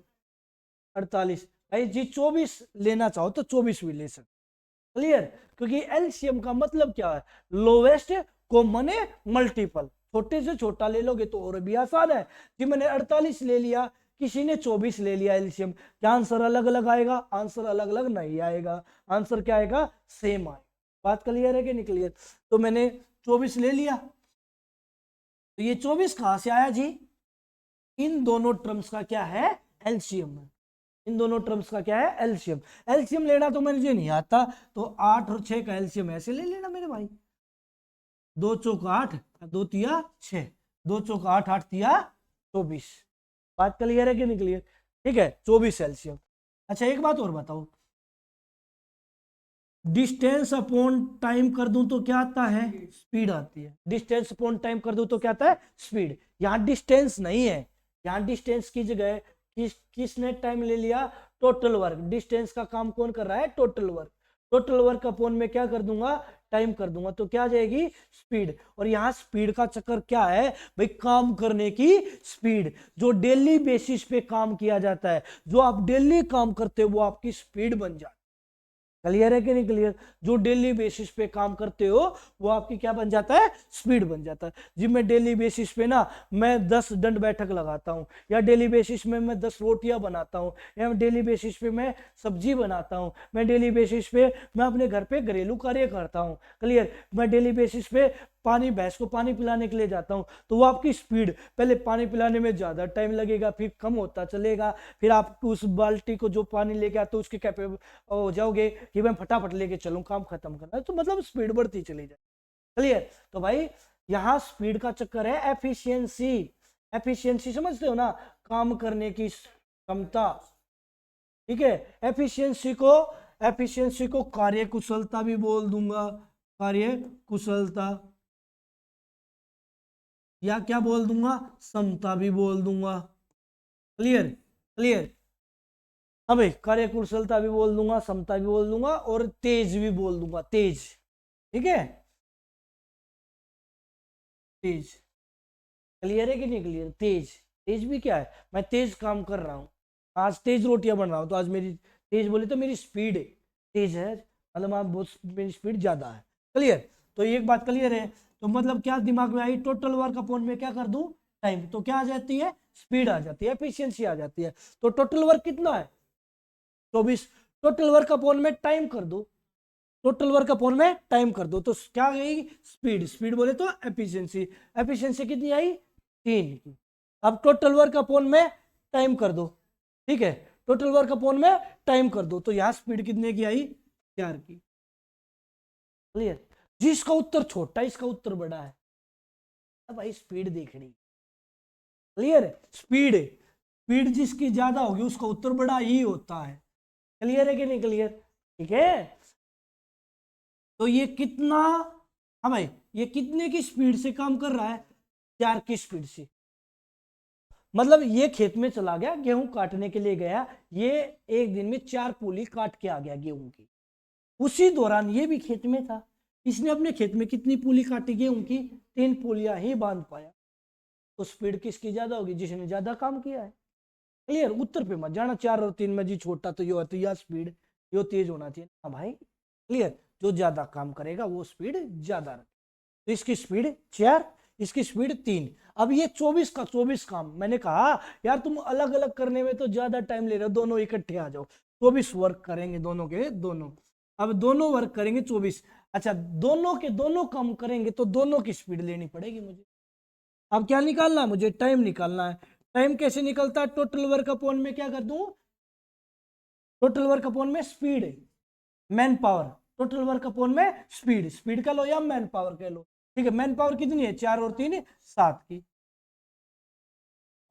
48। भाई जी 24 लेना चाहो तो 24 भी ले सकते, क्लियर। क्योंकि एलसीएम का मतलब क्या है, लोवेस्ट कॉमन मल्टीपल। छोटे से छोटा ले लोगे तो और भी आसान है कि मैंने 48 ले लिया, किसी ने 24 ले लिया एलसीएम, क्या आंसर अलग अलग आएगा? आंसर अलग अलग नहीं आएगा, आंसर क्या आएगा? सेम आएगा। बात क्लियर है कि नहीं क्लियर? तो मैंने 24 ले लिया, तो ये 24 कहां से आया जी? इन दोनों टर्म्स का क्या है? एलसीएम। इन दोनों टर्म्स का क्या है? एलसीएम। एलसीएम लेना तो मुझे नहीं आता, तो 8 और 6 का एलसीएम ऐसे ले लेना मेरे भाई, 2 चौक 8, 2 तिया 6, 2 चौक 8, 8 तिया 24। बात क्लियर है कि नहीं क्लियर? ठीक है, 24 एलसीएम। अच्छा एक बात और बताओ, डिस्टेंस अपॉन टाइम कर दूं तो क्या आता है? स्पीड आती है। डिस्टेंस अपॉन टाइम कर दूं तो क्या आता है? स्पीड। यहां डिस्टेंस नहीं है, यहां डिस्टेंस की जगह किसने टाइम ले लिया? Total work. डिस्टेंस का काम कौन कर रहा है? Total work. Total work upon में क्या कर दूंगा? टाइम कर दूंगा, तो क्या आ जाएगी? स्पीड। और यहां स्पीड का चक्कर क्या है भाई? काम करने की स्पीड। जो डेली बेसिस पे काम किया जाता है, जो आप डेली काम करते हो वो आपकी स्पीड बन जाती है। क्लियर है कि नहीं क्लियर? जो डेली बेसिस पे काम करते हो वो आपकी क्या बन जाता है? स्पीड बन जाता है। जी मैं डेली बेसिस पे ना मैं 10 दंड बैठक लगाता हूँ, या डेली बेसिस में मैं 10 रोटियां बनाता हूँ, या डेली बेसिस पे मैं सब्जी बनाता हूँ, मैं डेली बेसिस पे मैं अपने घर पे घरेलू कार्य करता हूँ, क्लियर। मैं डेली बेसिस पे पानी, भैंस को पानी पिलाने के लिए जाता हूँ, तो वो आपकी स्पीड, पहले पानी पिलाने में ज्यादा टाइम लगेगा, फिर कम होता चलेगा, फिर आप उस बाल्टी को जो पानी लेके आते हो उसके कैपेबल हो जाओगे कि मैं फटाफट लेके चलूं, काम खत्म करना है, तो मतलब स्पीड बढ़ती चली जाए, क्लियर। तो भाई यहां स्पीड का चक्कर है एफिशिएंसी। एफिशिएंसी समझते हो ना, काम करने की क्षमता, ठीक है। एफिशिएंसी को कार्य कुशलता भी बोल दूंगा, कार्य कुशलता, या क्या बोल दूंगा? समता भी बोल दूंगा, क्लियर क्लियर। हाँ भाई, कार्य कुशलता भी बोल दूंगा, समता भी बोल दूंगा, और तेज भी बोल दूंगा, तेज, ठीक है, तेज। क्लियर है कि नहीं क्लियर? तेज, तेज भी क्या है? मैं तेज काम कर रहा हूँ, आज तेज रोटियां बन रहा हूँ, तो आज मेरी तेज बोले तो मेरी स्पीड तेज है, मतलब आप बहुत, मेरी स्पीड ज्यादा है, क्लियर। तो ये एक बात क्लियर है। तो मतलब क्या दिमाग में आई? टोटल वर्क अपॉन में क्या कर दूं? टाइम। तो क्या आ जाती है? स्पीड आ जाती है, एफिशिएंसी आ जाती है। तो टोटल वर्क कितना है? 24। टोटल वर्क अपॉन में टाइम कर दो, टोटल वर्क अपॉन में टाइम कर दो, तो क्या गई? स्पीड। स्पीड बोले तो एफिशिएंसी। एफिशिएंसी कितनी आई? 3 की। अब टोटल वर्क अपॉन में टाइम कर दो, ठीक है, टोटल वर्क अपॉन में टाइम कर दो, तो यहां स्पीड कितने की आई? 4 की, क्लियर। जिसका उत्तर छोटा है इसका उत्तर बड़ा है, अब भाई स्पीड देखनी, क्लियर है। स्पीड, स्पीड जिसकी ज्यादा होगी उसका उत्तर बड़ा ही होता है, क्लियर है कि नहीं क्लियर? ठीक है। तो ये कितना, हाँ भाई, ये कितने की स्पीड से काम कर रहा है? 4 की स्पीड से। मतलब ये खेत में चला गया, गेहूं काटने के लिए गया, ये एक दिन में 4 पूली काट के आ गया गेहूं की। उसी दौरान ये भी खेत में था, इसने अपने खेत में कितनी पूली काटी गेहूं की? 3 पूलियां ही बांध पाया। तो स्पीड किसकी ज्यादा होगी? जिसने ज्यादा काम किया है, क्लियर। उत्तर पे मत जाना 4 और 3 में, जी छोटा तो ये होती है स्पीड, ये तेज होना चाहिए, हाँ भाई, क्लियर। जो ज्यादा काम करेगा वो स्पीड ज्यादा रखे। तो इसकी स्पीड 4, इसकी स्पीड 3। अब ये 24 का 24 काम, मैंने कहा यार तुम अलग अलग करने में तो ज्यादा टाइम ले रहे हो, दोनों इकट्ठे आ जाओ, 24 वर्क करेंगे दोनों के दोनों। अब दोनों वर्क करेंगे 24। अच्छा दोनों के दोनों काम करेंगे तो दोनों की स्पीड लेनी पड़ेगी मुझे। अब क्या निकालना है मुझे? टाइम निकालना है। टाइम कैसे निकलता है? टोटल वर्क अपॉन में क्या कर दूं? टोटल वर्क अपॉन में speed, man power, total work upon में स्पीड, स्पीड कह लो या मैन पावर कह लो, ठीक है। मैन पावर कितनी है, 4 और 3 7 की।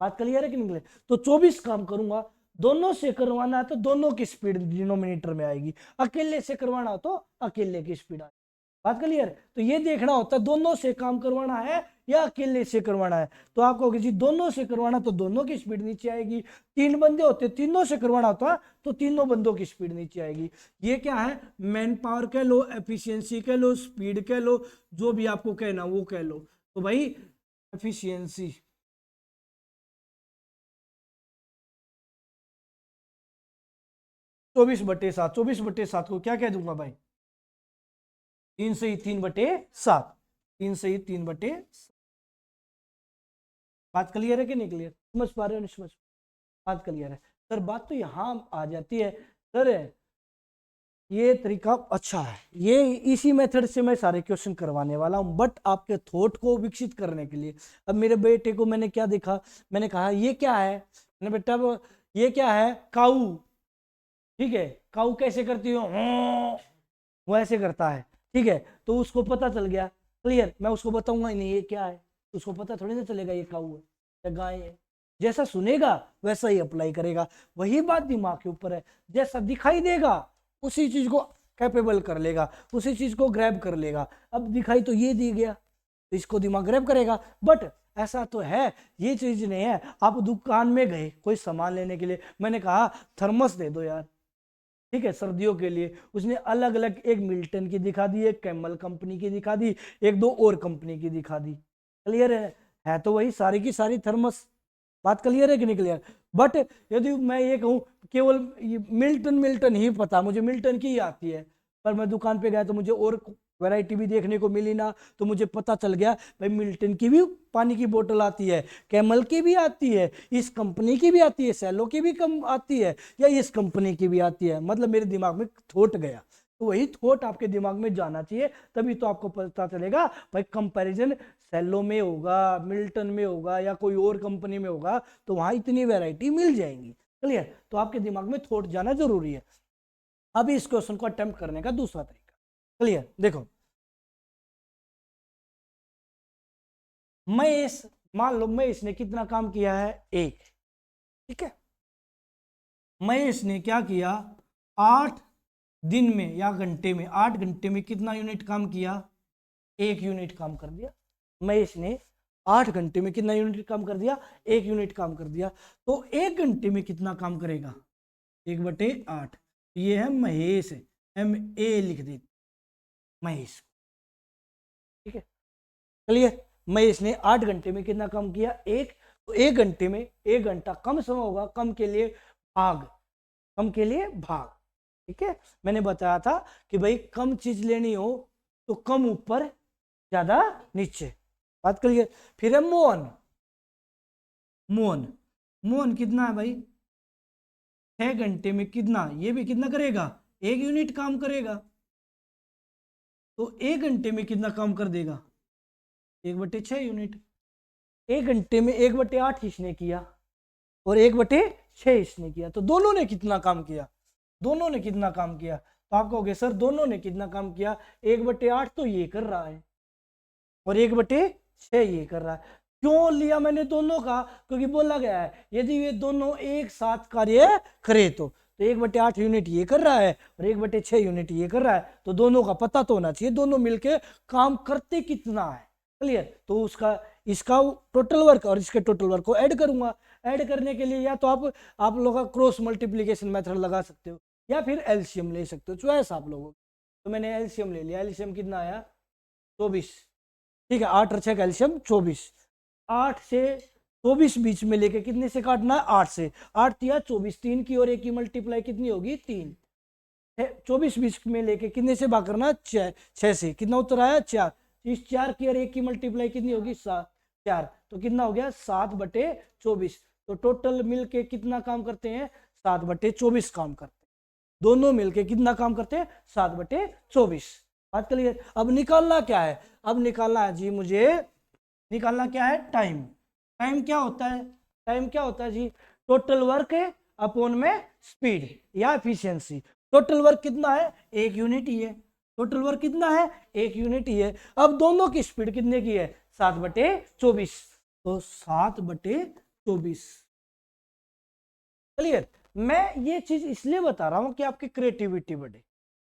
बात क्लियर है कि नहीं? तो 24 काम करूंगा, दोनों से करवाना है तो दोनों की स्पीड डिनोमिनेटर में आएगी, अकेले से करवाना हो तो अकेले की स्पीड आएगी। बात क्लियर? तो ये देखना होता है दोनों से काम करवाना है या अकेले से करवाना है। तो आपको जी दोनों से करवाना तो दोनों की स्पीड नीचे आएगी, 3 बंदे होते तीनों से करवाना होता तो तीनों बंदों की स्पीड नीचे आएगी। ये क्या है, मैन पावर कह लो, एफिशिएंसी कह लो, स्पीड कह लो, जो भी आपको कहना वो कह लो। तो भाई एफिशिएंसी 24/7, 24/7 को क्या कह दूंगा भाई, 3 से ही 3/7, 3 से ही 3/7। बात क्लियर है कि नहीं क्लियर? समझ पा रहे हो नहीं समझ? बात क्लियर है सर। बात तो यहां आ जाती है सर, ये तरीका अच्छा है, ये इसी मेथड से मैं सारे क्वेश्चन करवाने वाला हूं, बट आपके थॉट को विकसित करने के लिए। अब मेरे बेटे को मैंने क्या देखा, मैंने कहा ये क्या है, मैंने बेटा ये क्या है, काऊ, ठीक है, काऊ कैसे करती हो, वो ऐसे करता है, ठीक है। तो उसको पता चल गया, क्लियर। मैं उसको बताऊंगा नहीं ये क्या है, उसको पता थोड़ी ना चलेगा ये काऊ है या गाय है। जैसा सुनेगा वैसा ही अप्लाई करेगा। वही बात दिमाग के ऊपर है, जैसा दिखाई देगा उसी चीज को कैपेबल कर लेगा, उसी चीज को ग्रैब कर लेगा। अब दिखाई तो ये दी गया तो इसको दिमाग ग्रैब करेगा, बट ऐसा तो है ये चीज नहीं है। आप दुकान में गए कोई सामान लेने के लिए, मैंने कहा थर्मस दे दो यार, ठीक है, सर्दियों के लिए। उसने अलग अलग, एक मिल्टन की दिखा दी, एक कैमल कंपनी की दिखा दी, एक दो और कंपनी की दिखा दी। क्लियर है तो वही सारी की सारी थर्मस। बात क्लियर है कि नहीं क्लियर? बट यदि मैं ये कहूँ केवल मिल्टन ही पता, मुझे मिल्टन की ही आती है, पर मैं दुकान पे गया तो मुझे और वैरायटी भी देखने को मिली ना, तो मुझे पता चल गया भाई मिल्टन की भी पानी की बोतल आती है, कैमल की भी आती है, इस कंपनी की भी आती है, सेलो की भी कम आती है, या इस कंपनी की भी आती है। मतलब मेरे दिमाग में थॉट गया, तो वही थॉट आपके दिमाग में जाना चाहिए, तभी तो आपको पता चलेगा भाई कंपैरिजन सेलो में होगा, मिल्टन में होगा, या कोई और कंपनी में होगा, तो वहां इतनी वैरायटी मिल जाएंगी। क्लियर? तो आपके दिमाग में थॉट जाना जरूरी है। अभी इस क्वेश्चन को अटेम्प्ट करने का दूसरा तरीका। क्लियर? देखो, महेश, मान लो महेश ने कितना काम किया है, 1, ठीक है। महेश ने क्या किया, 8 दिन में या घंटे में, 8 घंटे में कितना यूनिट काम किया, 1 यूनिट काम कर दिया। महेश ने 8 घंटे में कितना यूनिट काम कर दिया, 1 यूनिट काम कर दिया। तो 1 घंटे में कितना काम करेगा, 1/8। ये है महेश, MA लिख देते महेश, ठीक है। क्लियर? महेश ने 8 घंटे में कितना काम किया, 1। तो 1 घंटे में 1 घंटा कम समय होगा, कम के लिए भाग, कम के लिए भाग, ठीक है। मैंने बताया था कि भाई कम चीज लेनी हो तो कम ऊपर ज्यादा नीचे। बात करिए। फिर है मोहन, मोहन, मोहन कितना है भाई, 6 घंटे में कितना, ये भी कितना करेगा, 1 यूनिट काम करेगा। तो 1 घंटे में कितना काम कर देगा, 1/6 यूनिट। 1 घंटे में 1/8 इसने किया और 1/6 इसने किया, तो दोनों ने कितना काम किया, दोनों ने कितना काम किया। तो आप कहोगे सर दोनों ने कितना काम किया, 1/8 तो ये कर रहा है और 1/6 ये कर रहा है। क्यों लिया मैंने दोनों का, क्योंकि बोला गया है यदि ये दोनों एक साथ कार्य करे तो 1/8 यूनिट ये कर रहा है और 1/6 यूनिट ये कर रहा है, तो दोनों का पता तो होना चाहिए दोनों मिलके काम करते कितना है। क्लियर? तो उसका इसका टोटल वर्क और इसके टोटल वर्क को ऐड करूंगा। ऐड करने के लिए या तो आप लोग का क्रॉस मल्टीप्लीकेशन मेथड लगा सकते हो या फिर एलसीएम ले सकते हो, चॉइस आप लोगों। तो मैंने एलसीएम ले लिया, एलसीएम कितना आया, 24, ठीक है। 8 और 6 का एलसीएम 24, 8 से 24 बीच में लेके कितने से काटना है, 8 से। 8 दिया 24, 3 की और 1 की मल्टीप्लाई कितनी होगी, 3। 24 बीच में लेके कितने से भाग करना, 6 से। कितना उत्तर आया, 4। इस 4 की और 1 की मल्टीप्लाई कितनी होगी, 7, 4। तो कितना हो गया, 7/24। तो टोटल मिलके कितना काम करते हैं, 7/24 काम करते हैं। दोनों मिलके कितना काम करते हैं, 7/24। बात क्लियर? अब निकालना क्या है, अब निकालना है जी मुझे, निकालना क्या है, टाइम। टाइम क्या होता है, टाइम क्या होता है जी, टोटल वर्क अपॉन में स्पीड या एफिशिएंसी। टोटल वर्क कितना है, 1 यूनिट ही है। टोटल वर्क कितना है, 1 यूनिट ही है। अब दोनों की स्पीड कितने की है, 7/24, तो 7/24। क्लियर। मैं ये चीज इसलिए बता रहा हूं कि आपकी क्रिएटिविटी बढ़े।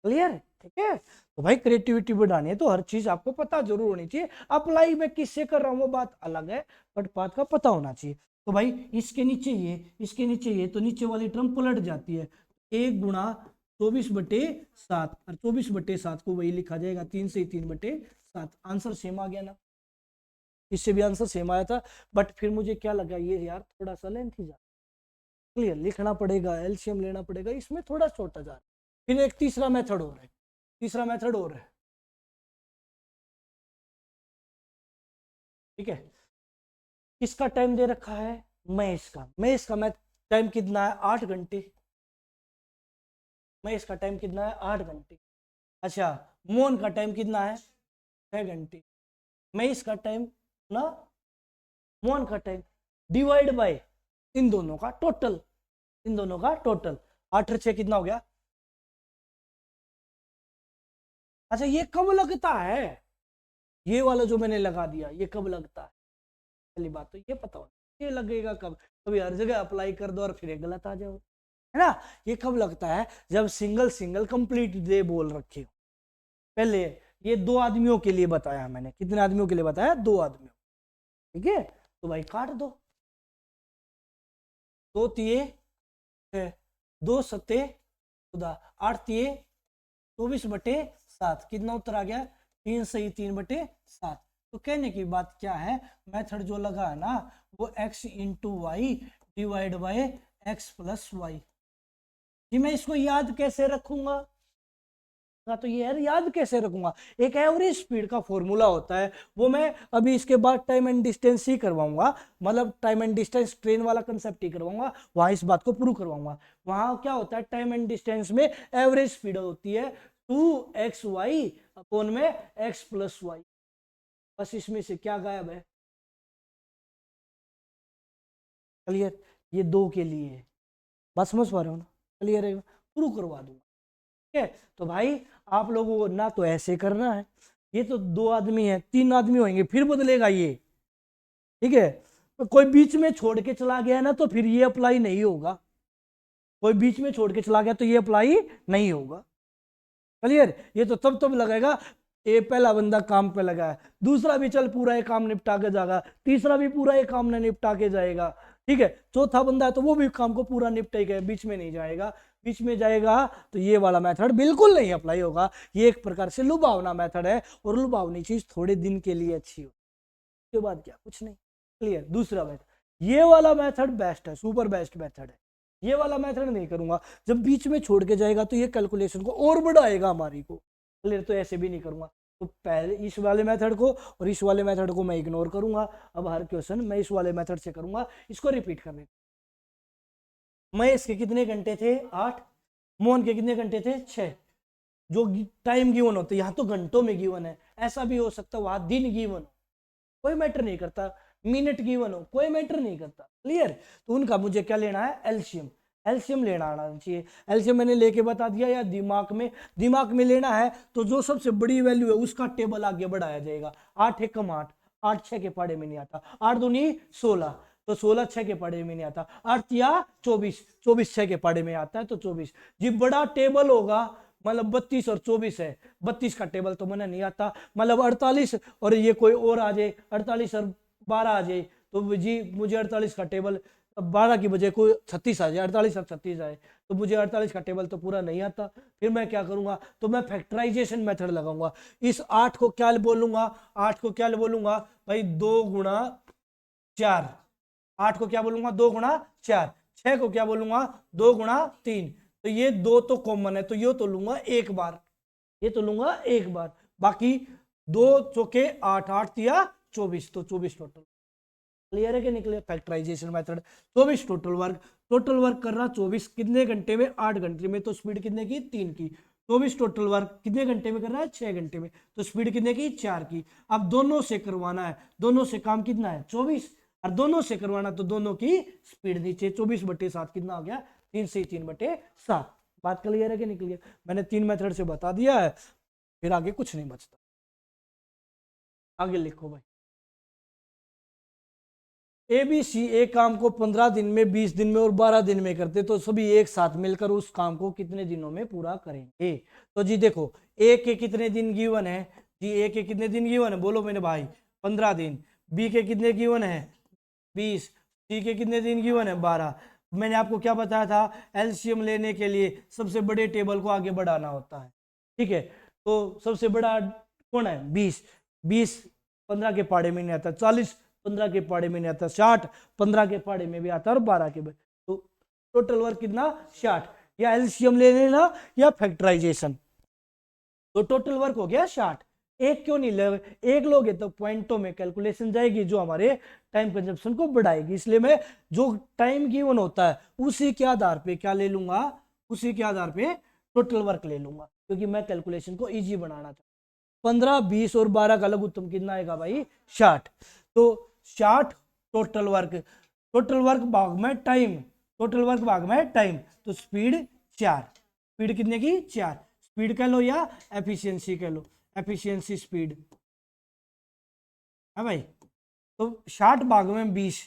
क्लियर, ठीक है। तो भाई क्रिएटिविटी बढ़ानी है तो हर चीज आपको पता जरूर होनी चाहिए। अप्लाई मैं किससे कर रहा हूं वो बात अलग है, बट बात का पता होना चाहिए। तो भाई इसके नीचे ये, इसके नीचे ये, तो नीचे वाली टर्म पलट जाती है। 1 गुणा 24/7, और 24/7 को वही लिखा जाएगा 3 से 3/7। आंसर सेम आ गया ना, इससे भी आंसर सेम आया था, बट फिर मुझे क्या लगा ये यार थोड़ा सा लेंथ ही जा। क्लियर, लिखना पड़ेगा, एलसीएम लेना पड़ेगा, इसमें थोड़ा छोटा जा रहा है। फिर एक तीसरा मेथड हो रहा है, तीसरा मेथड हो रहा है, ठीक है। किसका टाइम दे रखा है, महेश का। महेश का टाइम कितना है, 8 घंटे। महेश का टाइम कितना है, 8 घंटे। अच्छा, मोहन का टाइम कितना है, 6 घंटे। महेश का टाइम ना मोहन का टाइम डिवाइड बाय इन दोनों का टोटल, इन दोनों का टोटल। 8 और 6 कितना हो गया। अच्छा, ये कब लगता है, ये वाला जो मैंने लगा दिया ये कब लगता है, पहली बात तो ये पता हो, ये लगेगा कब, कभी हर जगह अप्लाई कर दो और फिर गलत आ जाओ, है ना। ये कब लगता है, जब सिंगल सिंगल कंप्लीट डे बोल रखे हो। पहले ये 2 आदमियों के लिए बताया मैंने, कितने आदमियों के लिए बताया, 2 आदमियों, ठीक है। तो भाई काट दो, 2 तिये 2 सत्ते 14, 8 तिये 24/7, कितना उत्तर आ गया, 3 सही 3/7। तो कहने की बात क्या है, मेथड जो लगा है ना वो x into Y divide by x plus Y. जी मैं इसको याद कैसे रखूंगा, तो ये यार याद कैसे रखूंगा, एक एवरेज स्पीड का फॉर्मूला होता है, वो मैं अभी इसके बाद टाइम एंड डिस्टेंस ही करवाऊंगा, मतलब टाइम एंड डिस्टेंस ट्रेन वाला कंसेप्ट ही करवाऊंगा, वहां इस बात को प्रूव करवाऊंगा। वहां क्या होता है, टाइम एंड डिस्टेंस में एवरेज स्पीड होती है 2xy अपॉन में x प्लस वाई। बस इसमें से क्या गायब है, क्लियर। ये 2 के लिए है, बात समझ पा रहे हो ना, क्लियर है, प्रूव करवा दूंगा, ठीक है। तो भाई आप लोगों को ना तो ऐसे करना है, ये तो 2 आदमी है, 3 आदमी होंगे फिर बदलेगा ये, ठीक है। तो कोई बीच में छोड़ के चला गया ना तो फिर ये अप्लाई नहीं होगा, कोई बीच में छोड़ के चला गया तो ये अप्लाई नहीं होगा, क्लियर। ये तो तब लगेगा ये पहला बंदा काम पे लगा है, दूसरा भी चल पूरा ये काम निपटा के जाएगा, तीसरा भी पूरा ये काम नहीं निपटा के जाएगा, ठीक है। चौथा बंदा है तो वो भी काम को पूरा निपटेगा, बीच में नहीं जाएगा। बीच में जाएगा तो ये वाला मेथड बिल्कुल नहीं अप्लाई होगा। ये एक प्रकार से लुभावना मेथड है, और लुभावनी चीज थोड़े दिन के लिए अच्छी हो, उसके बाद क्या कुछ नहीं, क्लियर। दूसरा मेथड, ये वाला मेथड बेस्ट है, सुपर बेस्ट मेथड है, ये वाला मेथड नहीं करूंगा। जब बीच में छोड़ के जाएगा तो ये कैलकुलेशन को और बढ़ाएगा हमारी को, क्लियर। तो ऐसे भी नहीं करूंगा, तो पहले इस वाले मेथड को और इस वाले मेथड को मैं इग्नोर करूंगा। अब हर क्वेश्चन मैं इस वाले मेथड से करूंगा, इसको रिपीट करने। महेश के कितने घंटे थे, 8। मोहन के कितने घंटे थे, 6। जो टाइम गिवन होते यहाँ तो घंटों में गिवन है, ऐसा भी हो सकता है वहां दिन गिवन हो, कोई मैटर नहीं करता, मिनट गिवन हो कोई मैटर नहीं करता, क्लियर। तो उनका मुझे क्या लेना है, एलसीएम, एलसीएम लेना आना चाहिए। एलसीएम मैंने लेके बता दिया, या दिमाग में लेना है तो जो सबसे बड़ी वैल्यू है उसका टेबल आगे बढ़ाया जाएगा। 8 एकम 8, 8 6 के पढ़े में नहीं आता, 8 दूनी 16, तो 16 6 के पढ़े में नहीं आता, 8 या 24, 24 6 के पढ़े में आता है तो 24। जी बड़ा टेबल होगा, मतलब 32 और 24 है, 32 का टेबल तो मैंने नहीं आता, मतलब 48 और ये कोई और आ जाए, 48 और 12 आ जाए, तो जी मुझे 48 का टेबल 12 की बजाय कोई 36 आ जाए, 48 और 36 आए तो मुझे 48 का टेबल तो पूरा नहीं आता। फिर मैं क्या करूंगा, तो मैं फैक्टराइजेशन मेथड लगाऊंगा। इस 8 को क्या बोलूंगा, 8 को क्या बोलूंगा भाई, 2 गुणा 4। 8 को क्या बोलूंगा, 2 गुणा 4। 6 को क्या बोलूंगा, 2 गुणा 3। तो ये 2 तो कॉमन है, तो ये तो लूंगा एक बार, ये तो लूंगा एक बार। बाकी 2 चौके 8, 8 या 24, तो 24 टोटल, क्लियर है कि निकले। फैक्टराइजेशन मेथड 24 टोटल वर्क कर रहा 24 कितने घंटे में, 8 घंटे में, तो स्पीड कितने की, 3 की। 24 टोटल वर्क कितने घंटे में कर रहा है, 6 घंटे में, तो स्पीड कितने की, 4 की। अब दोनों से करवाना है, दोनों से काम कितना है, 24, और दोनों से करवाना तो दोनों की स्पीड नीचे, 24/7 कितना हो गया, 3 से 3/7। बात क्लियर है कि निकल गया? मैंने 3 मेथड से बता दिया है, फिर आगे कुछ नहीं बचता। आगे लिखो भाई, ABC एक काम को 15 दिन में, 20 दिन में और 12 दिन में करते, तो सभी एक साथ मिलकर उस काम को कितने दिनों में पूरा करेंगे? तो जी देखो, ए के कितने दिन गिवन है जी, ए के कितने दिन गिवन है, बोलो मेरे भाई, 15 दिन। बी के कितने गिवन है, 20। सी के कितने दिन गिवन है, 12। मैंने आपको क्या बताया था, एलसीएम लेने के लिए सबसे बड़े टेबल को आगे बढ़ाना होता है, ठीक है? तो सबसे बड़ा कौन है, 20। 20 15 के पाड़े में नहीं आता, 40 15 के पाड़े में नहीं आता, 60 15 के पाड़े में भी आता है, और 12 के, तो टोटल वर्क कितना, 60। या एलसीएम ले लेना या फैक्टराइजेशन, तो टोटल वर्क हो गया 60। एक क्यों नहीं ले, एक लोगे तो पॉइंटों में कैलकुलेशन जाएगी जो हमारे टाइम कंजप्शन को बढ़ाएगी। इसलिए मैं जो टाइम गिवन होता है उसी के आधार पे क्या ले लूंगा, उसी के आधार पे टोटल वर्क ले लूंगा, क्योंकि मैं कैलकुलेशन को इजी बनाना चाहता हूँ। 15, 20 और 12 का लघुत्तम कितना आएगा भाई, 60। तो 60 टोटल वर्क भाग में टाइम, टोटल वर्क भाग में टाइम, तो स्पीड 4। स्पीड कितने की, 4। स्पीड कह लो या एफिशिएंसी कह लो, एफिशिएंसी स्पीड है भाई। तो 60 भाग में 20,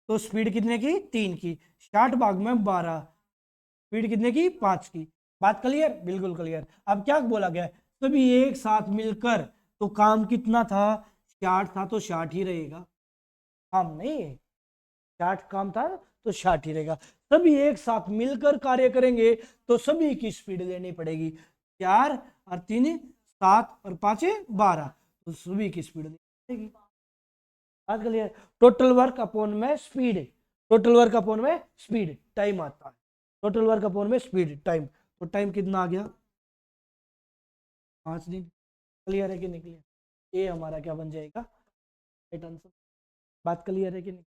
तो स्पीड कितने की, 3 की। 60 भाग में 12, स्पीड कितने की, 5 की। बात क्लियर, बिल्कुल क्लियर। अब क्या बोला गया, सभी एक साथ मिलकर, तो काम कितना था, 60 था, तो 60 ही रहेगा, काम नहीं है, 60 काम था तो 60 ही रहेगा। सभी एक साथ मिलकर कार्य करेंगे तो सभी की स्पीड लेनी पड़ेगी, 4 और 3 7 और 5 12, तो सभी की स्पीड लेनी पड़ेगी। बात क्लियर। टोटल वर्क अपॉन में स्पीड, टोटल वर्क अपॉन में स्पीड, टाइम आता है, टोटल वर्क अपॉन में स्पीड टाइम, तो टाइम कितना आ गया, 5 दिन। क्लियर है कि नहीं क्लियर? ये हमारा क्या बन जाएगा, राइट आंसर। बात क्लियर है कि नहीं?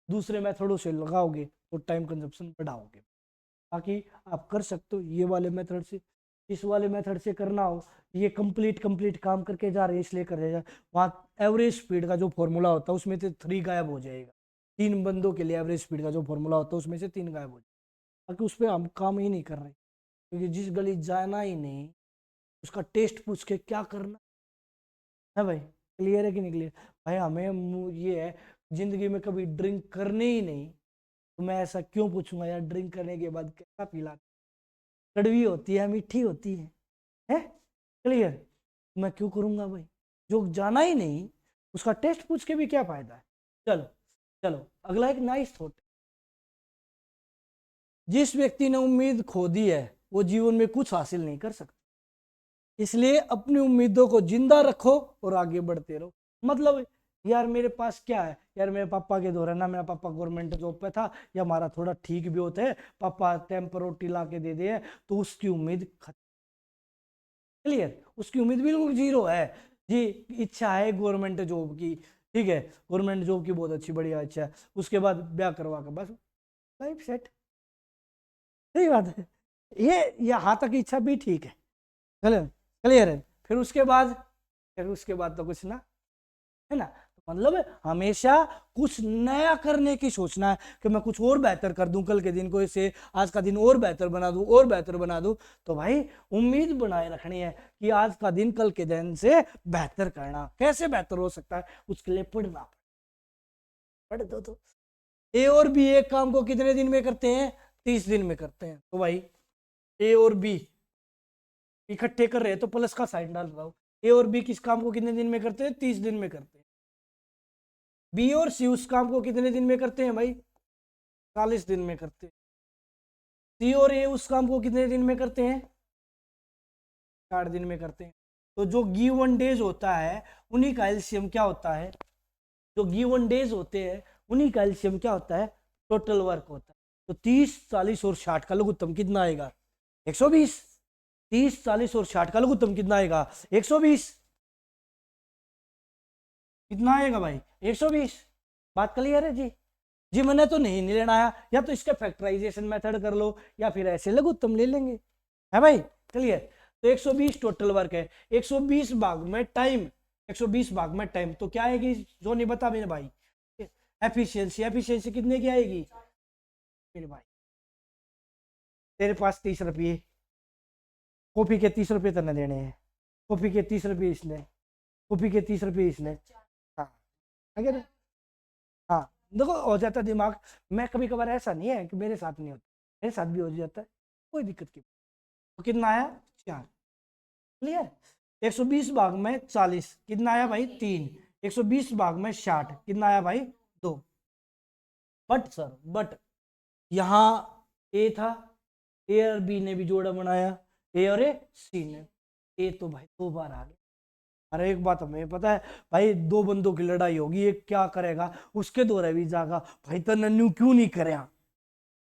दूसरे मेथडों से लगाओगे तो टाइम कंजप्शन बढ़ाओगे, बाकी आप कर सकते हो ये वाले मेथड से। इस वाले मेथड से करना हो, ये कंप्लीट काम करके जा रहे हैं इसलिए कर रहे हैं, वहाँ एवरेज स्पीड का जो फॉर्मूला होता है उसमें से 3 गायब हो जाएगा। 3 बंदों के लिए एवरेज स्पीड का जो फॉर्मूला होता है उसमें से 3 गायब हो जाएगा, बाकी उस पर हम काम ही नहीं कर रहे, क्योंकि जिस गली जाना ही नहीं उसका टेस्ट पूछ के क्या करना है भाई। क्लियर है कि नहीं क्लियर? भाई हमें ये है, जिंदगी में कभी ड्रिंक करनी ही नहीं, तो मैं ऐसा क्यों पूछूंगा यार, ड्रिंक करने के बाद कैसा पिला, कड़वी होती है मीठी होती है क्लियर? मैं क्यों करूंगा भाई, जो जाना ही नहीं उसका टेस्ट पूछ के भी क्या फायदा है। चलो चलो अगला एक नाइस थॉट, जिस व्यक्ति ने उम्मीद खो दी है वो जीवन में कुछ हासिल नहीं कर सकता, इसलिए अपनी उम्मीदों को जिंदा रखो और आगे बढ़ते रहो। मतलब यार मेरे पास क्या है यार, मेरे पापा के दौरान ना, मेरा पापा गवर्नमेंट जॉब पे था, या हमारा थोड़ा ठीक भी होता है, पापा टेम्पर रोटी ला के दे दे, तो उसकी उम्मीद खत्म। क्लियर, उसकी उम्मीद बिल्कुल जीरो है जी। इच्छा है गवर्नमेंट जॉब की, ठीक है, गवर्नमेंट जॉब की बहुत अच्छी बढ़िया इच्छा है, उसके बाद ब्याह करवा कर बस लाइफ सेट। सही बात है, ये यहाँ तक इच्छा भी ठीक है, चलो क्लियर है। फिर उसके बाद तो कुछ ना, है ना? तो मतलब हमेशा कुछ नया करने की सोचना है कि मैं कुछ और बेहतर कर दूं, कल के दिन को इसे आज का दिन और बेहतर बना दूं, और बेहतर बना दूं। तो भाई उम्मीद बनाए रखनी है कि आज का दिन कल के दिन से बेहतर करना, कैसे बेहतर हो सकता है उसके लिए पढ़ना, पढ़ दो। तो ए और बी एक काम को कितने दिन में करते हैं, 30 दिन में करते हैं। तो भाई ए और बी इकट्ठे कर रहे हैं तो प्लस का साइन डाल रहा हूं, ए और बी किस काम को कितने दिन में करते हैं, 30 दिन में करते हैं। बी और सी उस काम को कितने दिन में करते हैं भाई, 40 दिन में करते हैं। सी और ए उस काम को कितने दिन में करते हैं, 60 दिन में करते हैं। तो जो गिवन डेज होता है उन्हीं का एलसीएम क्या होता है, जो गिवन डेज होते हैं उन्हीं का एलसीएम क्या होता है, टोटल वर्क होता है। तो 30 40 और 60 का लघुत्तम कितना आएगा, 120। 30 40 और 60 का लघुत्तम कितना आएगा, 120। कितना आएगा भाई, 120। बात क्लियर है जी? जी मैंने तो नहीं लेना आया, या तो इसके फैक्टराइजेशन मेथड कर लो या फिर ऐसे लघुत्तम ले लेंगे, है भाई क्लियर? तो 120 टोटल वर्क है, 120 भाग में टाइम, 120 भाग में टाइम, तो क्या है कि जो नहीं बता मेरे भाई, एफिशिएंसी, एफिशिएंसी कितने की आएगी मेरे भाई? तेरे पास 30 रुपये, कॉफी के 30 रुपये तने देने हैं, कॉफी के 30 रुपये इसने, कॉफी के 30 रुपये इसने। हाँ अगर, हाँ देखो हो जाता दिमाग। मैं कभी कभार ऐसा नहीं है कि मेरे साथ नहीं होता, मेरे साथ भी हो जाता है, कोई दिक्कत की। तो कितना आया 4, क्लियर। 120 भाग में 40 कितना आया भाई 3, 120 भाग में 60 कितना आया भाई 2। बट सर बट यहाँ ए था, ए और बी ने भी जोड़ा बनाया, ए और ए सी ने, ए तो भाई 2 बार आ गया। अरे एक बात हमें पता है भाई, 2 बंदों की लड़ाई होगी, एक क्या करेगा उसके दौरे भी जागा भाई, तने न्यू क्यों नहीं करे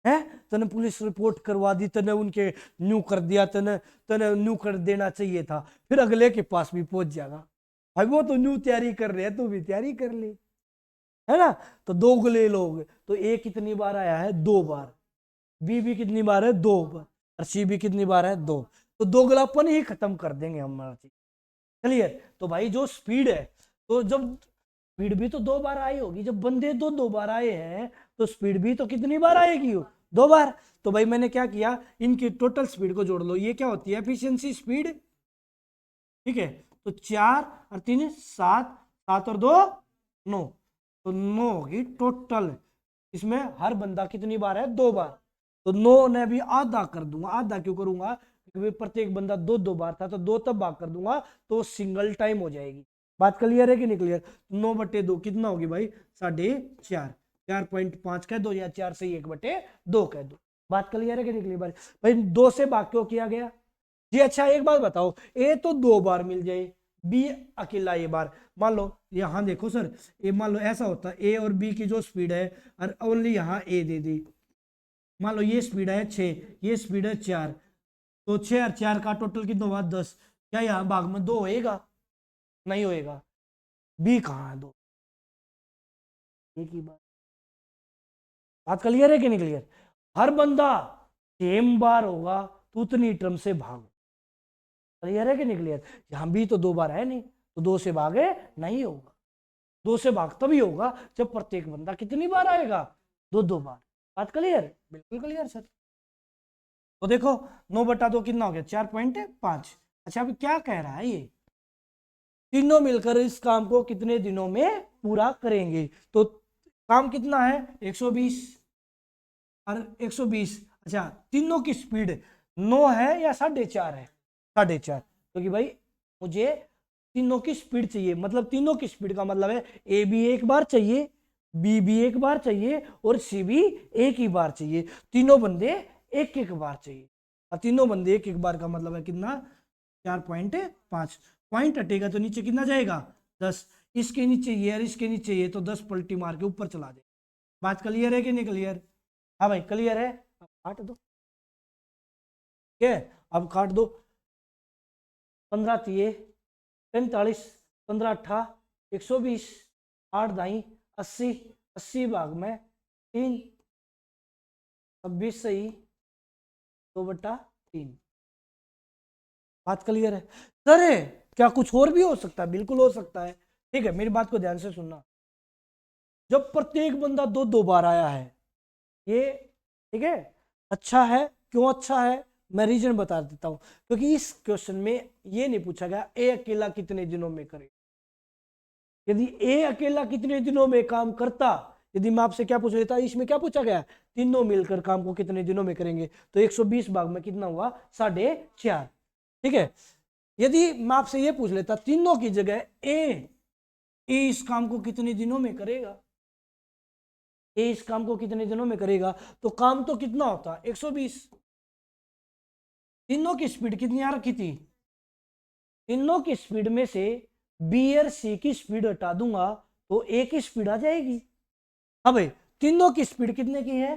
है, तने पुलिस रिपोर्ट करवा दी, तने उनके न्यू कर दिया, तने तने न्यू कर देना चाहिए था, फिर अगले के पास भी पहुंच जाएगा भाई, वो तो न्यू तैयारी कर रहे हैं तो भी तैयारी कर ले, है ना। तो 2 गले लोग, तो ए कितनी बार आया है 2 बार, बी भी कितनी बार है 2 बार, और सी भी कितनी बार है 2, तो 2 गलापन ही खत्म कर देंगे हमारा चीज, क्लियर। तो भाई जो स्पीड है, तो जब स्पीड भी तो 2 बार आई होगी, जब बंदे 2 बार आए हैं तो स्पीड भी तो कितनी बार आएगी 2 बार। तो भाई मैंने क्या किया, इनकी टोटल स्पीड को जोड़ लो, ये क्या होती है एफिशिएंसी स्पीड, ठीक है। तो 4 और 3 7, 7 और 2 9, तो 9 होगी टोटल। इसमें हर बंदा कितनी बार है 2 बार, तो 9 ने भी आधा कर दूंगा, आधा क्यों करूंगा क्योंकि प्रत्येक बंदा 2 बार था, तो 2 तब भाग कर दूंगा तो सिंगल टाइम हो जाएगी। बात क्लियर है कि नहीं क्लियर? 9/2 कितना होगी भाई 4.5, 4.5 कह दो या 4 से 1/2 कह दो। बात क्लियर है कि नहीं क्लियर भाई? 2 से भाग क्यों किया गया जी? अच्छा एक बात बताओ, ए तो 2 बार मिल जाए, बी अकेला ए बार, मान लो यहां देखो सर, ए मान लो ऐसा होता है, ए और बी की जो स्पीड है और ओनली यहां ए दे दी, मान लो ये स्पीड है 6, ये स्पीड है 4, तो 6 और 4 का टोटल कितना हुआ 10, क्या यहाँ भाग में 2 होएगा? नहीं होएगा। बी कहाँ है 2? एक ही बात क्लियर है कि नहीं क्लियर? हर बंदा सेम बार होगा तो उतनी टर्म से भागो, क्लियर है कि नहीं क्लियर? यहां भी तो 2 बार है नहीं, तो 2 से भागे नहीं होगा, 2 से भाग तभी होगा जब प्रत्येक बंदा कितनी बार आएगा 2 बार। बात क्लियर? बिल्कुल क्लियर सर। तो देखो 9/2 कितना हो गया 4.5। अच्छा अभी क्या कह रहा है, ये तीनों मिलकर इस काम को कितने दिनों में पूरा करेंगे? तो काम कितना है 120 और 120। अच्छा तीनों की स्पीड 9 है या 4.5 है? 4.5, क्योंकि भाई मुझे तीनों की स्पीड चाहिए, मतलब तीनों की स्पीड का मतलब है ए भी एक बार चाहिए, बी भी एक बार चाहिए और सी भी एक ही बार चाहिए, तीनों बंदे एक एक बार चाहिए, और तीनों बंदे एक एक बार का मतलब है कितना 4.5। पॉइंट हटेगा तो नीचे कितना जाएगा 10, इसके नीचे ये और इसके नीचे ये, तो 10 पलटी मार के ऊपर चला दे। बात क्लियर है कि नहीं क्लियर? हाँ भाई क्लियर है, अब काट दो, ठीक है अब काट दो। 15 3 45, 15 8 120, 8 दाई 80, 80 भाग में 3, 26 सही 2/3। बात क्लियर है सर? है क्या कुछ और भी हो सकता है? बिल्कुल हो सकता है, ठीक है मेरी बात को ध्यान से सुनना। जब प्रत्येक बंदा 2 बार आया है ये, ठीक है, अच्छा है, क्यों अच्छा है मैं रीजन बता देता हूं, क्योंकि इस क्वेश्चन में ये नहीं पूछा गया ए अकेला कितने दिनों में करे। यदि ए अकेला कितने दिनों में काम करता, यदि मैं आपसे क्या पूछ लेता, इसमें क्या पूछा गया तीनों मिलकर काम को कितने दिनों में करेंगे, तो 120 भाग में कितना हुआ 4.5, ठीक है। यदि मैं आपसे ये पूछ लेता तीनों की जगह ए इस काम को कितने दिनों में करेगा, ए इस काम को कितने दिनों में करेगा, तो काम तो कितना होता 120। तीनों की स्पीड कितनी आ रखी थी, तीनों की स्पीड में से बी और सी की स्पीड हटा दूंगा तो ए की स्पीड आ जाएगी। हाँ भाई तीनों की स्पीड कितने की है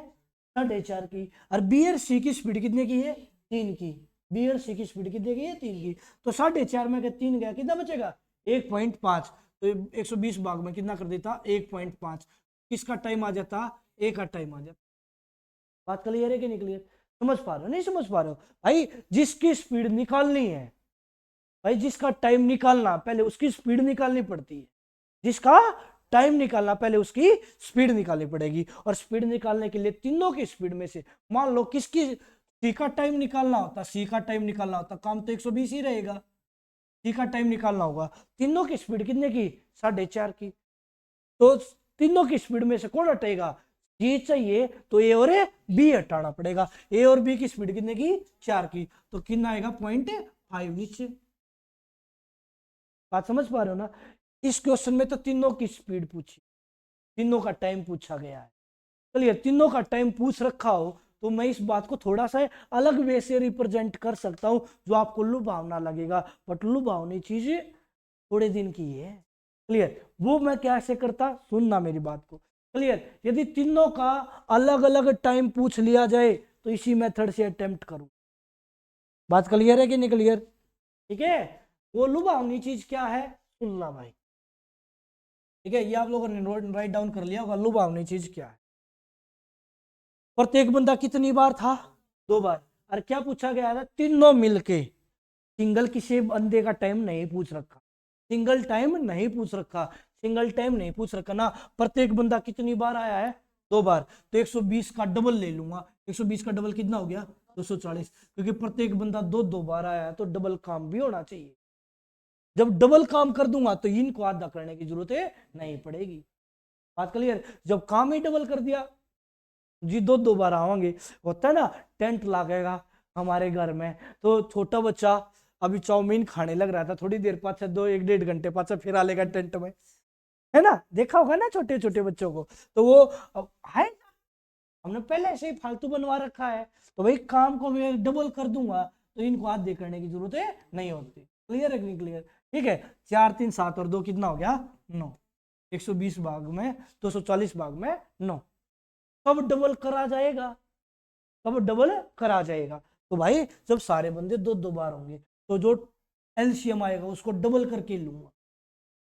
4.5 की, और बी और सी की स्पीड कितने की है 3 की, बी और सी की स्पीड कितने की है 3 की, तो 4.5 में 3 गया कितना बचेगा 1.5, तो 120 भाग में कितना कर देता 1.5, किसका टाइम आ जाता ए का टाइम आ जाता। बात क्लियर है कि नहीं क्लियर? समझ पा रहे हो नहीं समझ पा रहे हो भाई? जिसकी स्पीड निकालनी है भाई, जिसका टाइम निकालना, पहले उसकी स्पीड निकालनी पड़ती है, जिसका टाइम निकालना, पहले उसकी स्पीड निकालनी पड़ेगी। और स्पीड निकालने के लिए तीनों की स्पीड में से मान लो किसकी सी का टाइम निकालना होता, सी का टाइम निकालना होता, काम तो 120 ही रहेगा। सी का टाइम निकालना होगा, तीनों की स्पीड कितने की, 4.5 की। तो तीनों की स्पीड में से कौन हटेगा, जी चाहिए, तो ए और बी हटाना पड़ेगा। ए और बी की स्पीड कितने की, 4 की, तो कितना आएगा 0.5 नीचे। बात समझ पा रहे हो ना। इस क्वेश्चन में तो तीनों की स्पीड पूछी, तीनों का टाइम पूछा गया है। चलिए, तीनों का टाइम पूछ रखा हो तो मैं इस बात को थोड़ा सा अलग वे से रिप्रेजेंट कर सकता हूं जो आपको लुभावना लगेगा, बट लुभावनी चीज थोड़े दिन की है। क्लियर, वो मैं कैसे करता, सुनना मेरी बात को। क्लियर, यदि तीनों का अलग अलग टाइम पूछ लिया जाए तो इसी मेथड से अटेम्प्ट करूं। बात क्लियर है कि नहीं क्लियर? ठीक है, वो लुभावनी चीज क्या है, सुनना भाई। ठीक है, ये आप लोगों ने राइट डाउन कर लिया होगा, लुभावनी चीज क्या है। प्रत्येक बंदा कितनी बार था, 2 बार। और क्या पूछा गया था, तीनों मिलके, सिंगल किसी बंदे का टाइम नहीं पूछ रखा, सिंगल टाइम नहीं पूछ रखा, सिंगल टाइम नहीं पूछ रखा ना। प्रत्येक बंदा कितनी बार आया है, 2 बार, तो 120 का डबल ले लूंगा। 120 का डबल कितना हो गया, 240, क्योंकि प्रत्येक बंदा 2 बार आया है तो डबल काम भी होना चाहिए। जब डबल काम कर दूंगा तो इनको आधा करने की जरूरत नहीं पड़ेगी। बात क्लियर, जब काम ही डबल कर दिया जी, 2 बार आवांगे। होता है ना, टेंट लागेगा हमारे घर में, तो छोटा बच्चा अभी चाउमीन खाने लग रहा था, थोड़ी देर पाछे 1-1.5 घंटे पाछे फिर आ लेगा टेंट में, है ना, देखा होगा ना छोटे छोटे बच्चों को। तो वो है, हमने पहले से ही फालतू बनवा रखा है, तो भाई काम को मैं डबल कर दूंगा तो इनको आधे करने की जरूरत नहीं होती। क्लियर है कि नहीं क्लियर? ठीक है, 4 3 7 और 2 कितना हो गया, 9। 120 भाग में 240 भाग में 9। कब डबल करा जाएगा, कब डबल करा जाएगा, तो भाई जब सारे बंदे 2 बार होंगे तो जो एलसीएम आएगा उसको डबल करके लूंगा।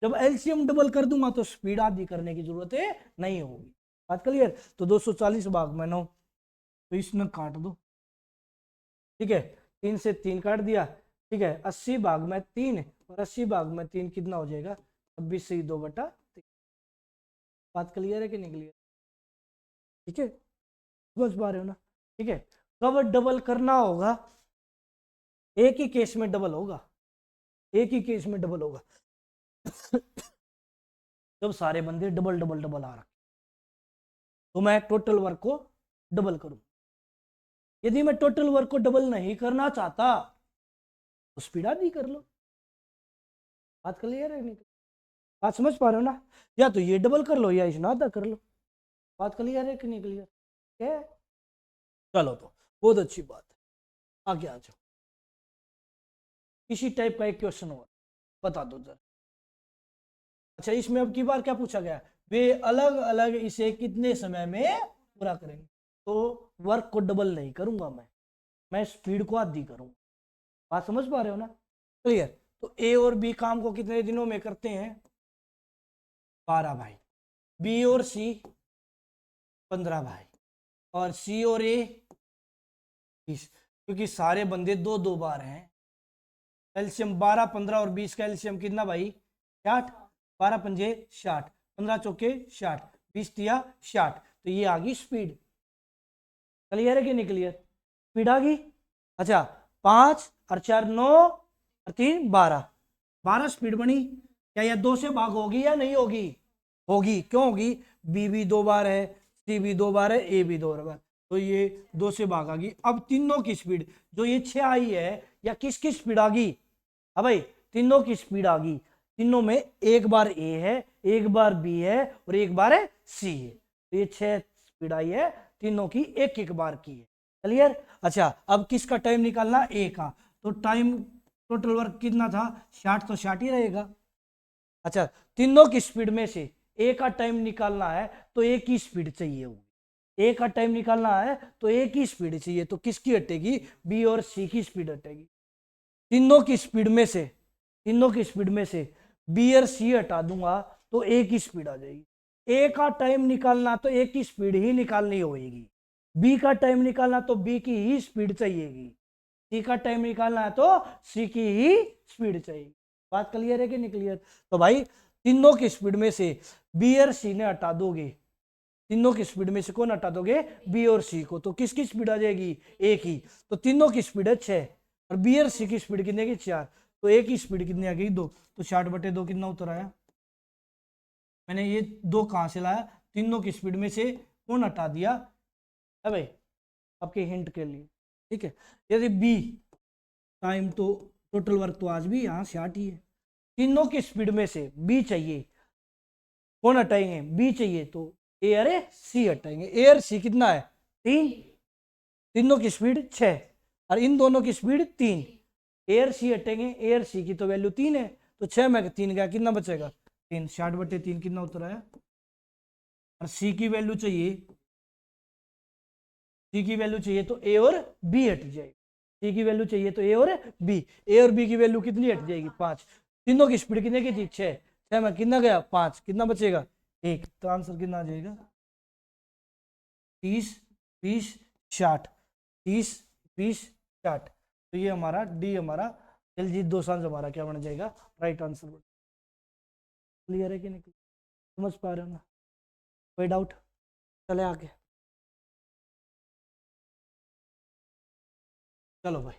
जब एलसीएम डबल कर दूंगा तो स्पीड आधी करने की जरूरत नहीं होगी। बात क्लियर? तो 240 भाग में 9, तो इसमें काट दो। ठीक है, 3 से 3 काट दिया। ठीक है, 80 भाग में 3 और 80 भाग में 3 कितना हो जाएगा, 26 से 2/3। बात क्लियर है कि नहीं क्लियर? ठीक है, समझ पा रहे हो ना? ठीक है, कब डबल करना होगा, एक ही केस में डबल होगा, एक ही केस में डबल होगा जब सारे बंदे डबल डबल डबल आ रहे तो मैं टोटल वर्क को डबल करूं। यदि मैं टोटल वर्क को डबल नहीं करना चाहता तो स्पीड आधी कर लो। बात क्लियर है नहीं? बात समझ पा रहे हो ना? या तो ये डबल कर लो या इसमें आधा कर लो। बात क्लियर है कि नहीं क्लियर? है, चलो तो बहुत अच्छी बात है, आगे आ जाओ। इसी टाइप का एक क्वेश्चन और बता दो जरा। अच्छा, इसमें अब की बार क्या पूछा गया, वे अलग अलग इसे कितने समय में पूरा करेंगे। तो वर्क को डबल नहीं करूंगा मैं स्पीड को आधी करूंगा। बात समझ पा रहे हो ना? क्लियर? तो ए और बी काम को कितने दिनों में करते हैं, 12 भाई। बी और सी 15 भाई, और सी और ए 20, क्योंकि सारे बंदे 2 बार हैं। एलसीएम 12 15 और 20 का एलसीएम कितना भाई, 60। 12 पंजे 60, 15 चौके 60, 20 तिया 60, तो ये आ गई स्पीड। क्लियर है कि नहीं क्लियर? स्पीड आ गई। अच्छा, 5 और 4 9 और 3 12 स्पीड बनी। क्या यह 2 से भाग होगी या नहीं होगी? होगी। क्यों होगी? बी भी 2 बार है, सी भी 2 बार है, ए भी 2 बार, तो ये 2 से भाग आ गई। अब तीनों की स्पीड जो ये 6 आई है, या किसकी स्पीड आ गई, हाँ भाई तीनों की स्पीड आ गई। तीनों में एक बार ए है, एक बार बी है और एक बार सी है, तो ये 6 स्पीड आई है, तीनों की एक एक बार की है। क्लियर? अच्छा, अब किसका टाइम निकालना, ए का, तो टाइम टोटल वर्क कितना था, 60, तो 60 ही रहेगा। अच्छा, तीनों की स्पीड में से ए का टाइम निकालना है तो एक ही स्पीड चाहिए होगी। ए का टाइम निकालना है तो एक ही स्पीड चाहिए, तो किसकी हटेगी, बी और सी की स्पीड हटेगी। तीनों की स्पीड में से, तीनों की स्पीड में से बी और सी हटा दूंगा तो एक ही स्पीड आ जाएगी। ए का टाइम निकालना तो एक ही स्पीड ही निकालनी होगी, बी का टाइम निकालना तो बी की ही स्पीड चाहिएगी, सी का टाइम निकालना है तो सी की ही स्पीड चाहिए। बात क्लियर है कि नहीं क्लियर? तो भाई तीनों की स्पीड में से बी और सी ने हटा दोगे, तीनों की स्पीड में से कौन हटा दोगे, बी और सी को, तो किसकी स्पीड आ जाएगी, एक ही। तो तीनों की स्पीड है 6 और बी और सी की स्पीड कितने की 4, तो एक ही स्पीड कितनी आ गई 2, तो 60/2 कितना उत्तर आया। मैंने ये 2 कहां से लाया, तीनों की स्पीड में से कौन हटा दिया है भाई, आपके हिंट के लिए, ठीक है। यदि बी टाइम तो टोटल वर्क तो आज भी यहाँ से 8 ही है, तीनों की स्पीड में से बी चाहिए, कौन हटाएंगे, बी चाहिए, तो ए अरे सी हटाएंगे, ए और सी कितना है 3, तीनों की स्पीड 6 और इन दोनों की स्पीड 3, ए और सी हटेंगे, ए और सी की तो वैल्यू 3 है, तो 6 में 3 गया, कितना बचेगा 3, 60/3 कितना उत्तर आया। और सी की वैल्यू चाहिए, सी की वैल्यू चाहिए तो ए और बी हट जाएगी, सी की वैल्यू चाहिए तो ए और बी की वैल्यू कितनी हट जाएगी 5, तीनों की स्पीड कितने की थी 6, 6 में कितना गया 5, कितना बचेगा 1, तो आंसर कितना आ जाएगा 30 20 60, 30 20 60, तो ये हमारा डी हमारा दिलजीत दोसांझ हमारा क्या बन जाएगा, राइट आंसर। क्लियर है कि नहीं, समझ पा रहे हो ना, कोई डाउट, चले आगे, चलो भाई।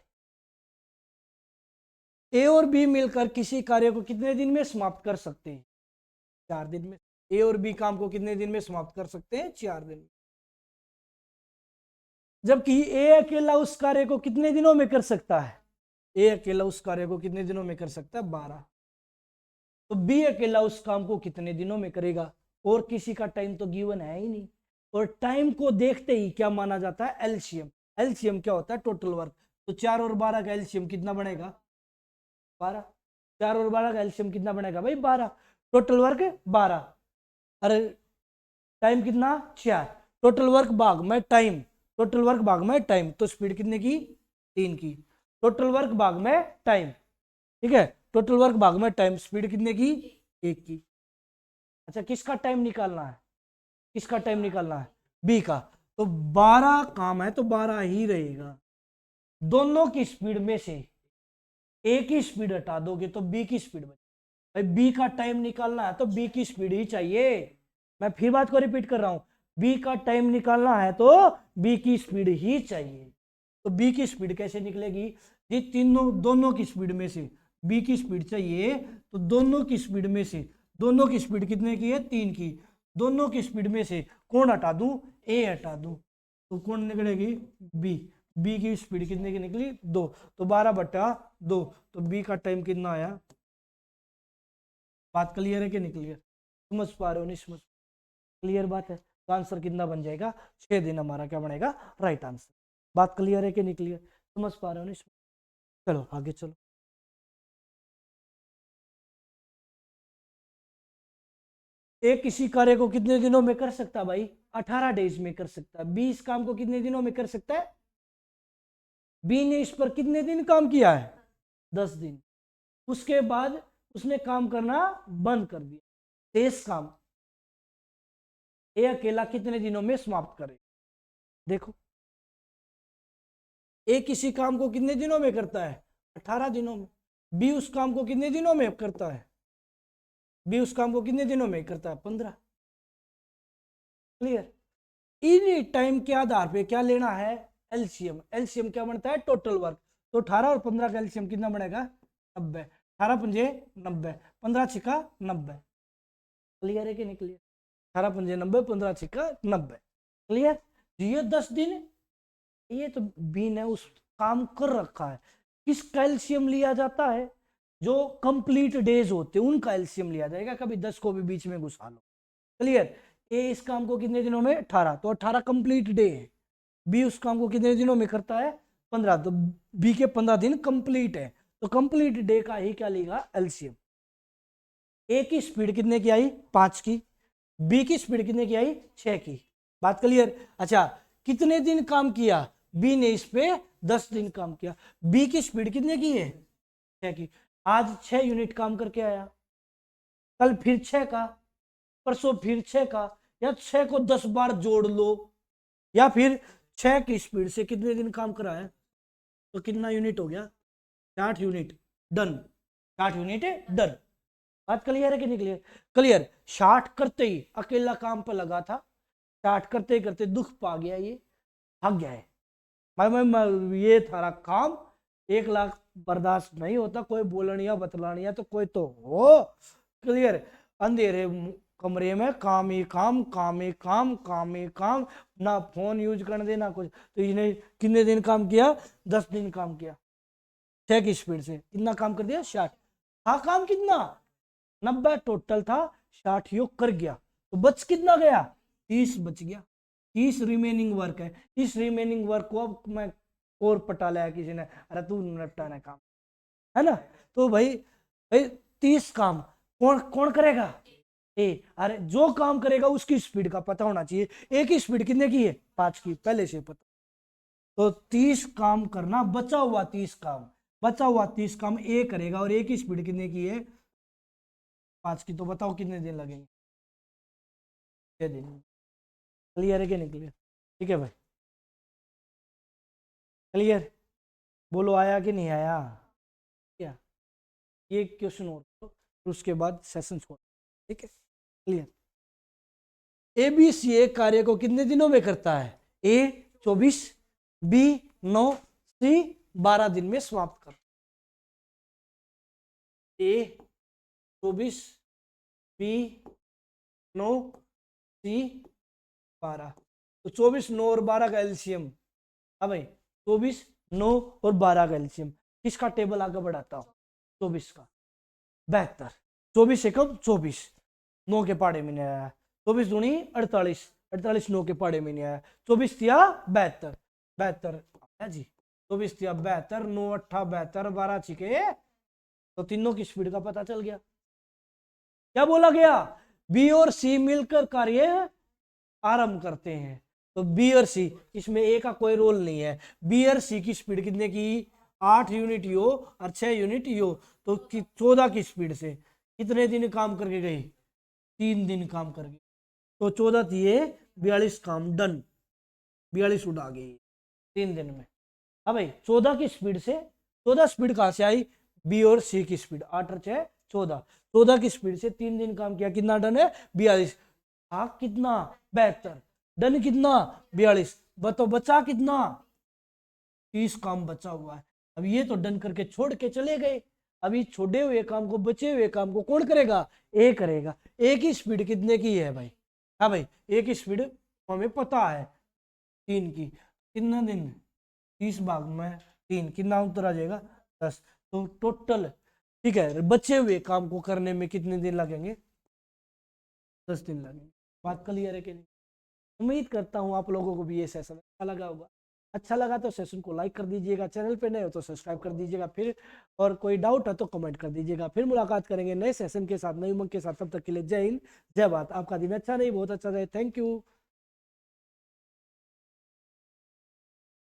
ए और बी मिलकर किसी कार्य को कितने दिन में समाप्त कर सकते हैं, 4 दिन में। ए और बी काम को कितने दिन में समाप्त कर सकते हैं, 4 दिन में। जबकि ए अकेला उस कार्य को कितने दिनों में कर सकता है, ए अकेला उस कार्य को कितने दिनों में कर सकता है 12, तो बी अकेला उस काम को कितने दिनों में करेगा, और किसी का टाइम तो गिवन है ही नहीं, और टाइम को देखते ही क्या माना जाता है, एलसीएम। एलसीएम क्या होता है, टोटल वर्क, तो 4 और 12 का एलसीएम कितना बनेगा 12, 4 और 12 का एलसीएम कितना बनेगा भाई 12, टोटल वर्क 12, अरे टाइम कितना 4, टोटल वर्क भाग में टाइम, टोटल वर्क भाग में टाइम, तो स्पीड कितने की 3 की, टोटल वर्क भाग में टाइम, ठीक है, टोटल वर्क भाग में टाइम, स्पीड कितने की 1 की। अच्छा किसका टाइम निकालना है, किसका टाइम निकालना है, बी का, तो 12 काम है तो 12 ही रहेगा, दोनों की स्पीड में से ए की स्पीड हटा दोगे तो बी की स्पीड बचे, भाई बी का टाइम निकालना है तो बी की स्पीड ही चाहिए, मैं फिर बात को रिपीट कर रहा हूं, बी का टाइम निकालना है तो बी की स्पीड ही चाहिए, तो बी की स्पीड कैसे निकलेगी जी, तीनों दोनों की स्पीड में से बी की स्पीड चाहिए, तो दोनों की स्पीड में से, दोनों की स्पीड कितने की है 3 की, दोनों की स्पीड में से कौन हटा दूं, ए हटा दूं, तो कौन निकलेगी बी, बी की स्पीड कितने की निकली 2, तो 12/2, तो बी का टाइम कितना आया, बात क्लियर है कि नहीं क्लियर, समझ पा रहे हो नहीं समझ, क्लियर बात है, तो आंसर कितना बन जाएगा 6 दिन हमारा क्या बनेगा, राइट आंसर। बात क्लियर है कि नहीं क्लियर, समझ पा रहे हो नहीं, चलो आगे चलो। एक किसी कार्य को कितने दिनों में कर सकता है भाई, 18 डेज में कर सकता है, 20 काम को कितने दिनों में कर सकता है, बी ने इस पर कितने दिन काम किया है 10 दिन, उसके बाद उसने काम करना बंद कर दिया, शेष काम ए अकेला कितने दिनों में समाप्त करे, देखो ए किसी काम को कितने दिनों में करता है 18 दिनों में, बी उस काम को कितने दिनों में करता है, बी उस काम को कितने दिनों में करता है 15, क्लियर। इन टाइम के आधार पे क्या लेना है, एलसीएम, एलसीएम क्या बनता है टोटल वर्क, तो 18 और 15 का एलसीएम कितना बनेगा 90, 18 पंजे 90, 15 छिका 90, क्लियर है कि नहीं क्लियर, 18 पंजे 90, 15 छिका 90, क्लियर। ये 10 दिन ये तो बी ने उस काम कर रखा है, किस कैल्शियम लिया जाता है, जो कंप्लीट डेज होते हैं उनका एलसीएम लिया जाएगा, कभी 10 को भी बीच में घुसा लो, क्लियर। ए इस काम को कितने दिनों में 18, तो 18 कंप्लीट डे है, बी उस काम को कितने दिनों में करता है 15, तो बी के 15 दिन कंप्लीट है, तो कंप्लीट डे का ही क्या लेगा एलसीएम, ए की स्पीड कितने की आई 5 की, बी की स्पीड कितने की आई 6 की, बात क्लियर। अच्छा कितने दिन काम किया, बी ने इस पे 10 दिन काम किया, बी की स्पीड कितने की है 6 की, आज 6 यूनिट काम करके आया, कल फिर 6 का, परसों फिर 6 का, या 6 को 10 बार जोड़ लो, या फिर 6 की स्पीड से कितने दिन काम कराया, तो कितना यूनिट हो गया 60 यूनिट, डन, 60 यूनिट डन, बात क्लियर है कि नहीं क्लियर? क्लियर। स्टार्ट करते ही अकेला काम पर लगा था, स्टार्ट करते करते दुख पा गया, ये भाग गया है। मैं ये थारा काम 1 लाख बर्दाश्त नहीं होता, कोई बोलनिया बतलानिया तो कोई तो हो। क्लियर। अंधेरे कमरे में काम ही काम, काम ही काम, काम ही काम, ना फोन यूज करने दे ना कुछ। तो इसने कितने दिन काम किया? 10 दिन काम किया 6 की स्पीड से। कितना काम कर दिया? 60। हाँ, काम कितना? 90 टोटल था, 60 योग कर गया, तो बच कितना गया? 30 बच गया। 30 रिमेनिंग वर्क है। इस रिमेनिंग वर्क को अब मैं और पटा लिया किसी ने, अरे तू निपटाना काम, है ना? तो भाई 30 काम कौन कौन करेगा? अरे जो काम करेगा उसकी स्पीड का पता होना चाहिए। एक ही स्पीड कितने की है? 5 की, पहले से पता। तो 30 काम करना, बचा हुआ 30 काम, बचा हुआ 30 काम ए करेगा, और एक ही स्पीड कितने की है? 5 की। तो बताओ कितने दिन लगेंगे? 6 दिन। क्लियर है कि नहीं क्लियर? ठीक है भाई, क्लियर? बोलो आया कि नहीं आया? क्या ये क्वेश्चन और तो उसके बाद सेशन छोड़, ठीक है? क्लियर। ए बी सी ए कार्य को कितने दिनों में करता है? ए 24, बी 9, सी 12 दिन में समाप्त कर। ए 24, बी 9, सी 12। तो 24, 9 और 12 का एलसीएम। हाँ भाई, 24, 9 और 12 का एलसीएम। किसका टेबल आगे बढ़ाता हूँ? 24 का। 72। 24 एकम 24, 9 के पाड़े में नहीं आया। 24 दूनी 48, 48 9 के पाड़े में नहीं आया। 24 दिया 72, 72 आया जी। 24 दिया 72, 9 8 72, 12 छिके, तो तीनों की स्पीड का पता चल गया। क्या बोला गया? बी और सी मिलकर कार्य आरंभ करते हैं। तो बी और सी, इसमें ए का कोई रोल नहीं है। बी और सी की स्पीड कितने की? 8 यूनिट यो और 6 यूनिट यो। तो 14 की स्पीड से कितने दिन काम करके गई? 3 दिन काम कर गई। तो 14 दिए 42 काम डन, 42 उड़ा गई 3 दिन में। हाँ भाई, 14 की स्पीड से, 14 स्पीड कहां से आई? बी और सी की स्पीड 8 और 6 14, 14 की स्पीड से 3 दिन काम किया, कितना डन है? 42। हाँ कितना? 72। डन कितना? 42। बताओ बचा कितना? 30 काम बचा हुआ है। अब ये तो डन करके छोड़ के चले गए। अभी छोड़े हुए काम को, बचे हुए काम को कौन करेगा? ए करेगा। ए की स्पीड कितने की है भाई? हाँ भाई, ए की स्पीड हमें पता है 3 की। कितना दिन? 30 भाग में 3, कितना उत्तर आ जाएगा? 10। तो टोटल, ठीक है, बचे हुए काम को करने में कितने दिन लगेंगे? 10 दिन लगेंगे। बात क्लियर है कि नहीं? उम्मीद करता हूँ आप लोगों को भी ये सेशन अच्छा लगा होगा। अच्छा लगा तो सेशन को लाइक कर दीजिएगा, चैनल पे नए हो तो सब्सक्राइब कर दीजिएगा फिर, और कोई डाउट है तो कमेंट कर दीजिएगा। फिर मुलाकात करेंगे नए सेशन के साथ, नई उमंग के साथ। तब तक के लिए जय हिंद, जय भारत। आपका दिन अच्छा नहीं बहुत अच्छा रहे। Thank you.